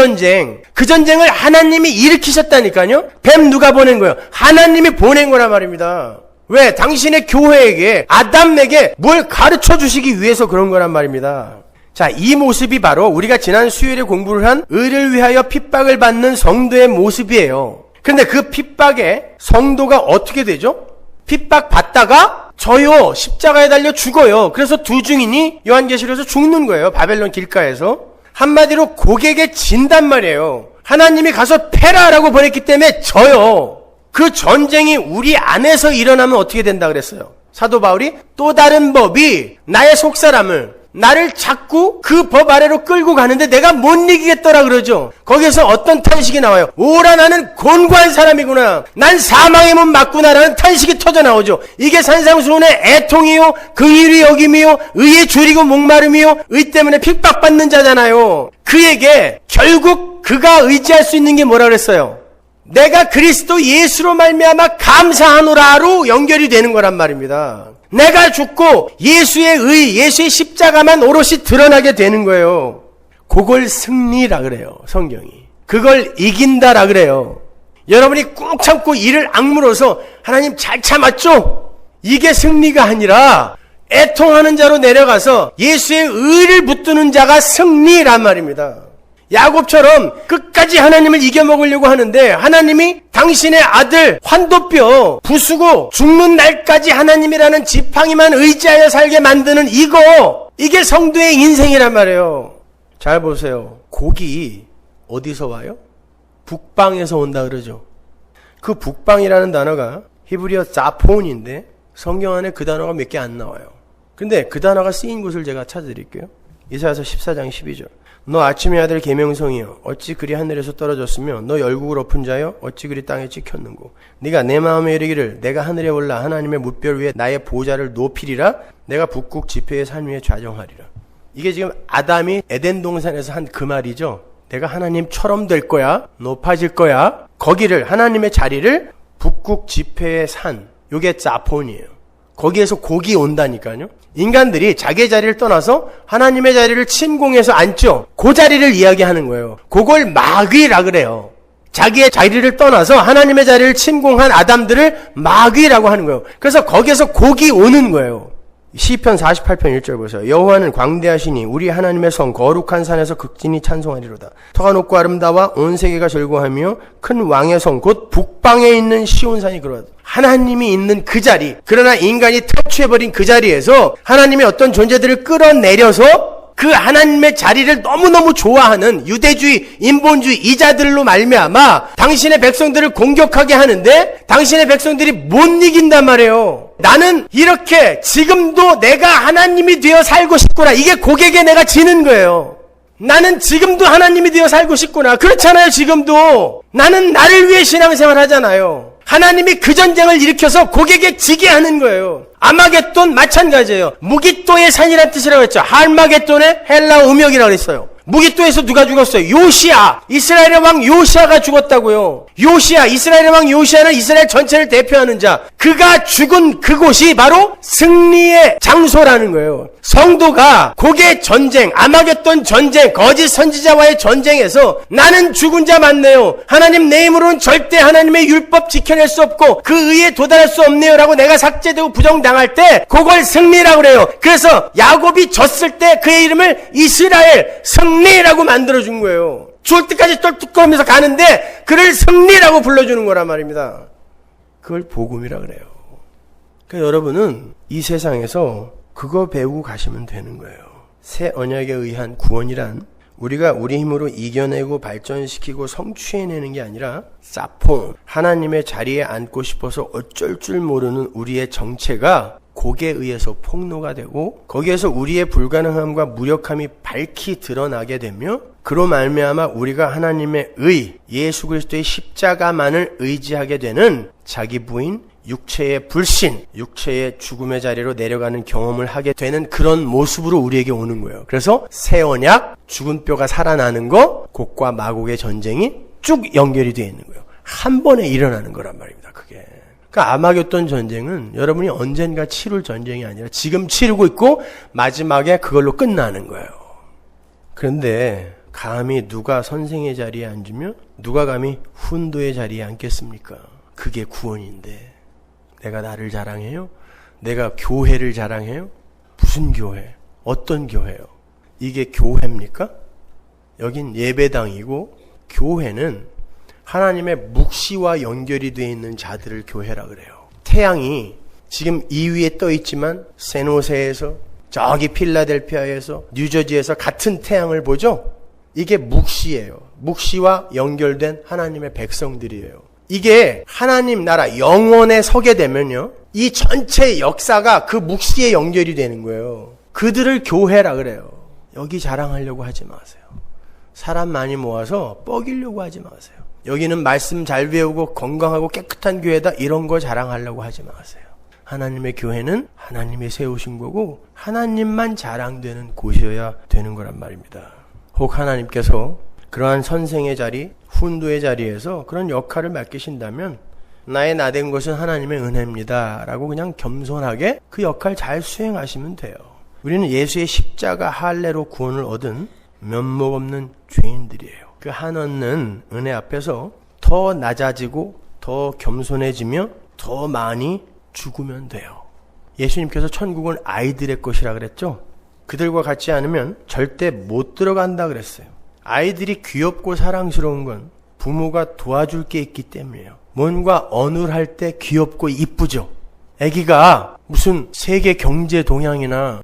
전쟁을 하나님이 일으키셨다니까요. 뱀 누가 보낸 거예요? 하나님이 보낸 거란 말입니다. 왜? 당신의 교회에게, 아담에게 뭘 가르쳐 주시기 위해서 그런 거란 말입니다. 자, 이 모습이 바로 우리가 지난 수요일에 공부를 한 의를 위하여 핍박을 받는 성도의 모습이에요. 그런데 그 핍박에 성도가 어떻게 되죠? 핍박 받다가 저요, 십자가에 달려 죽어요. 그래서 두 증인이 요한계시록에서 죽는 거예요. 바벨론 길가에서. 한마디로 고객에 진단 말이에요. 하나님이 가서 패라라고 보냈기 때문에 져요. 그 전쟁이 우리 안에서 일어나면 어떻게 된다 그랬어요? 사도 바울이 또 다른 법이 나의 속사람을, 나를 자꾸 그 법 아래로 끌고 가는데 내가 못 이기겠더라 그러죠. 거기서 어떤 탄식이 나와요? 오라 나는 곤고한 사람이구나. 난 사망의 문 맞구나라는 탄식이 터져 나오죠. 이게 산상수훈의 애통이요, 그 일이 여김이요, 의에 줄이고 목마름이요, 의 때문에 핍박받는 자잖아요. 그에게 결국 그가 의지할 수 있는 게 뭐라 그랬어요? 내가 그리스도 예수로 말미암아 감사하노라로 연결이 되는 거란 말입니다. 내가 죽고 예수의 의, 예수의 십자가만 오롯이 드러나게 되는 거예요. 그걸 승리라 그래요, 성경이. 그걸 이긴다라 그래요. 여러분이 꾹 참고 이를 악물어서 하나님 잘 참았죠? 이게 승리가 아니라 애통하는 자로 내려가서 예수의 의를 붙드는 자가 승리란 말입니다. 야곱처럼 끝까지 하나님을 이겨먹으려고 하는데 하나님이 당신의 아들 환도뼈 부수고 죽는 날까지 하나님이라는 지팡이만 의지하여 살게 만드는 이게 성도의 인생이란 말이에요. 잘 보세요. 곡이 어디서 와요? 북방에서 온다 그러죠. 그 북방이라는 단어가 히브리어 자폰인데 성경 안에 그 단어가 몇 개 안 나와요. 근데 그 단어가 쓰인 곳을 제가 찾아드릴게요. 이사야서 14장 12절. 너 아침의 아들 계명성이여 어찌 그리 하늘에서 떨어졌으며 너 열국을 엎은 자여 어찌 그리 땅에 찍혔는고. 네가 내 마음에 이르기를 내가 하늘에 올라 하나님의 뭇별 위에 나의 보좌를 높이리라. 내가 북극 지폐의 산 위에 좌정하리라. 이게 지금 아담이 에덴 동산에서 한 그 말이죠. 내가 하나님처럼 될 거야, 높아질 거야. 거기를, 하나님의 자리를 북극 지폐의 산, 요게 자폰이에요. 거기에서 곡이 온다니까요. 인간들이 자기의 자리를 떠나서 하나님의 자리를 침공해서 앉죠. 그 자리를 이야기하는 거예요. 그걸 마귀라 그래요. 자기의 자리를 떠나서 하나님의 자리를 침공한 아담들을 마귀라고 하는 거예요. 그래서 거기에서 곡이 오는 거예요. 시편 48편 1절 보세요. 여호와는 광대하시니 우리 하나님의 성 거룩한 산에서 극진히 찬송하리로다. 터가 높고 아름다워 온 세계가 즐거워하며 큰 왕의 성 곧 북방에 있는 시온산이 그러하다. 하나님이 있는 그 자리, 그러나 인간이 탈취해버린 그 자리에서 하나님의 어떤 존재들을 끌어내려서 그 하나님의 자리를 너무너무 좋아하는 유대주의, 인본주의 이자들로 말미암아 당신의 백성들을 공격하게 하는데 당신의 백성들이 못 이긴단 말이에요. 나는 이렇게 지금도 내가 하나님이 되어 살고 싶구나. 이게 고객에 내가 지는 거예요. 나는 지금도 하나님이 되어 살고 싶구나. 그렇잖아요. 지금도 나는 나를 위해 신앙생활 하잖아요. 하나님이 그 전쟁을 일으켜서 고객에 지게 하는 거예요. 아마겟돈 마찬가지예요. 무기또의 산이라는 뜻이라고 했죠. 할마겟돈의 헬라어 음역이라고 했어요. 무기또에서 누가 죽었어요? 요시야. 이스라엘의 왕 요시야가 죽었다고요. 요시야, 이스라엘의 왕 요시야는 이스라엘 전체를 대표하는 자. 그가 죽은 그곳이 바로 승리의 장소라는 거예요. 성도가 고개 전쟁, 아마겟돈 전쟁, 거짓 선지자와의 전쟁에서 나는 죽은 자 맞네요. 하나님 내 힘으로는 절대 하나님의 율법 지켜낼 수 없고 그 의에 도달할 수 없네요 라고 내가 삭제되고 부정당할 때 그걸 승리라고 그래요. 그래서 야곱이 졌을 때 그의 이름을 이스라엘 승리라고 만들어준 거예요. 죽을 때까지 똘똘거리면서 가는데 그를 승리라고 불러주는 거란 말입니다. 그걸 복음이라 그래요. 그러니까 여러분은 이 세상에서 그거 배우고 가시면 되는 거예요. 새 언약에 의한 구원이란 우리가 우리 힘으로 이겨내고 발전시키고 성취해내는 게 아니라 사폰, 하나님의 자리에 앉고 싶어서 어쩔 줄 모르는 우리의 정체가 곡에 의해서 폭로가 되고 거기에서 우리의 불가능함과 무력함이 밝히 드러나게 되며 그로 말미암아 우리가 하나님의 의, 예수 그리스도의 십자가만을 의지하게 되는 자기 부인, 육체의 불신, 육체의 죽음의 자리로 내려가는 경험을 하게 되는 그런 모습으로 우리에게 오는 거예요. 그래서 새 언약, 죽은 뼈가 살아나는 거, 곡과 마곡의 전쟁이 쭉 연결이 되어 있는 거예요. 한 번에 일어나는 거란 말입니다. 그게. 그러니까 아마겟돈 전쟁은 여러분이 언젠가 치룰 전쟁이 아니라 지금 치르고 있고 마지막에 그걸로 끝나는 거예요. 그런데 감히 누가 선생의 자리에 앉으며 누가 감히 훈도의 자리에 앉겠습니까? 그게 구원인데 내가 나를 자랑해요? 내가 교회를 자랑해요? 무슨 교회? 어떤 교회요? 이게 교회입니까? 여긴 예배당이고 교회는 하나님의 묵시와 연결이 되어 있는 자들을 교회라 그래요. 태양이 지금 이 위에 떠 있지만 샌호세에서 저기 필라델피아에서 뉴저지에서 같은 태양을 보죠? 이게 묵시예요. 묵시와 연결된 하나님의 백성들이에요. 이게 하나님 나라 영원에 서게 되면요. 이 전체 역사가 그 묵시에 연결이 되는 거예요. 그들을 교회라 그래요. 여기 자랑하려고 하지 마세요. 사람 많이 모아서 뻐기려고 하지 마세요. 여기는 말씀 잘 배우고 건강하고 깨끗한 교회다 이런 거 자랑하려고 하지 마세요. 하나님의 교회는 하나님이 세우신 거고 하나님만 자랑되는 곳이어야 되는 거란 말입니다. 혹 하나님께서 그러한 선생의 자리, 훈도의 자리에서 그런 역할을 맡기신다면 나의 나된 것은 하나님의 은혜입니다 라고 그냥 겸손하게 그 역할 잘 수행하시면 돼요. 우리는 예수의 십자가 할례로 구원을 얻은 면목 없는 죄인들이에요. 그 한없는 은혜 앞에서 더 낮아지고 더 겸손해지며 더 많이 죽으면 돼요. 예수님께서 천국은 아이들의 것이라 그랬죠. 그들과 같지 않으면 절대 못 들어간다 그랬어요. 아이들이 귀엽고 사랑스러운 건 부모가 도와줄 게 있기 때문이에요. 뭔가 어눌할 때 귀엽고 이쁘죠. 아기가 무슨 세계 경제 동향이나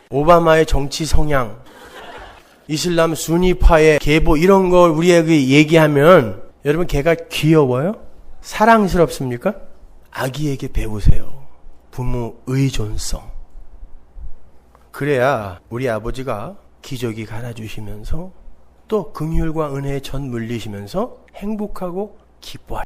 오바마의 정치 성향, 이슬람 순위파의 계보 이런 걸 우리에게 얘기하면 여러분 걔가 귀여워요? 사랑스럽습니까? 아기에게 배우세요. 부모 의존성. 그래야 우리 아버지가 기저귀 갈아주시면서 또 긍휼과 은혜에 전 물리시면서 행복하고 기뻐하시죠.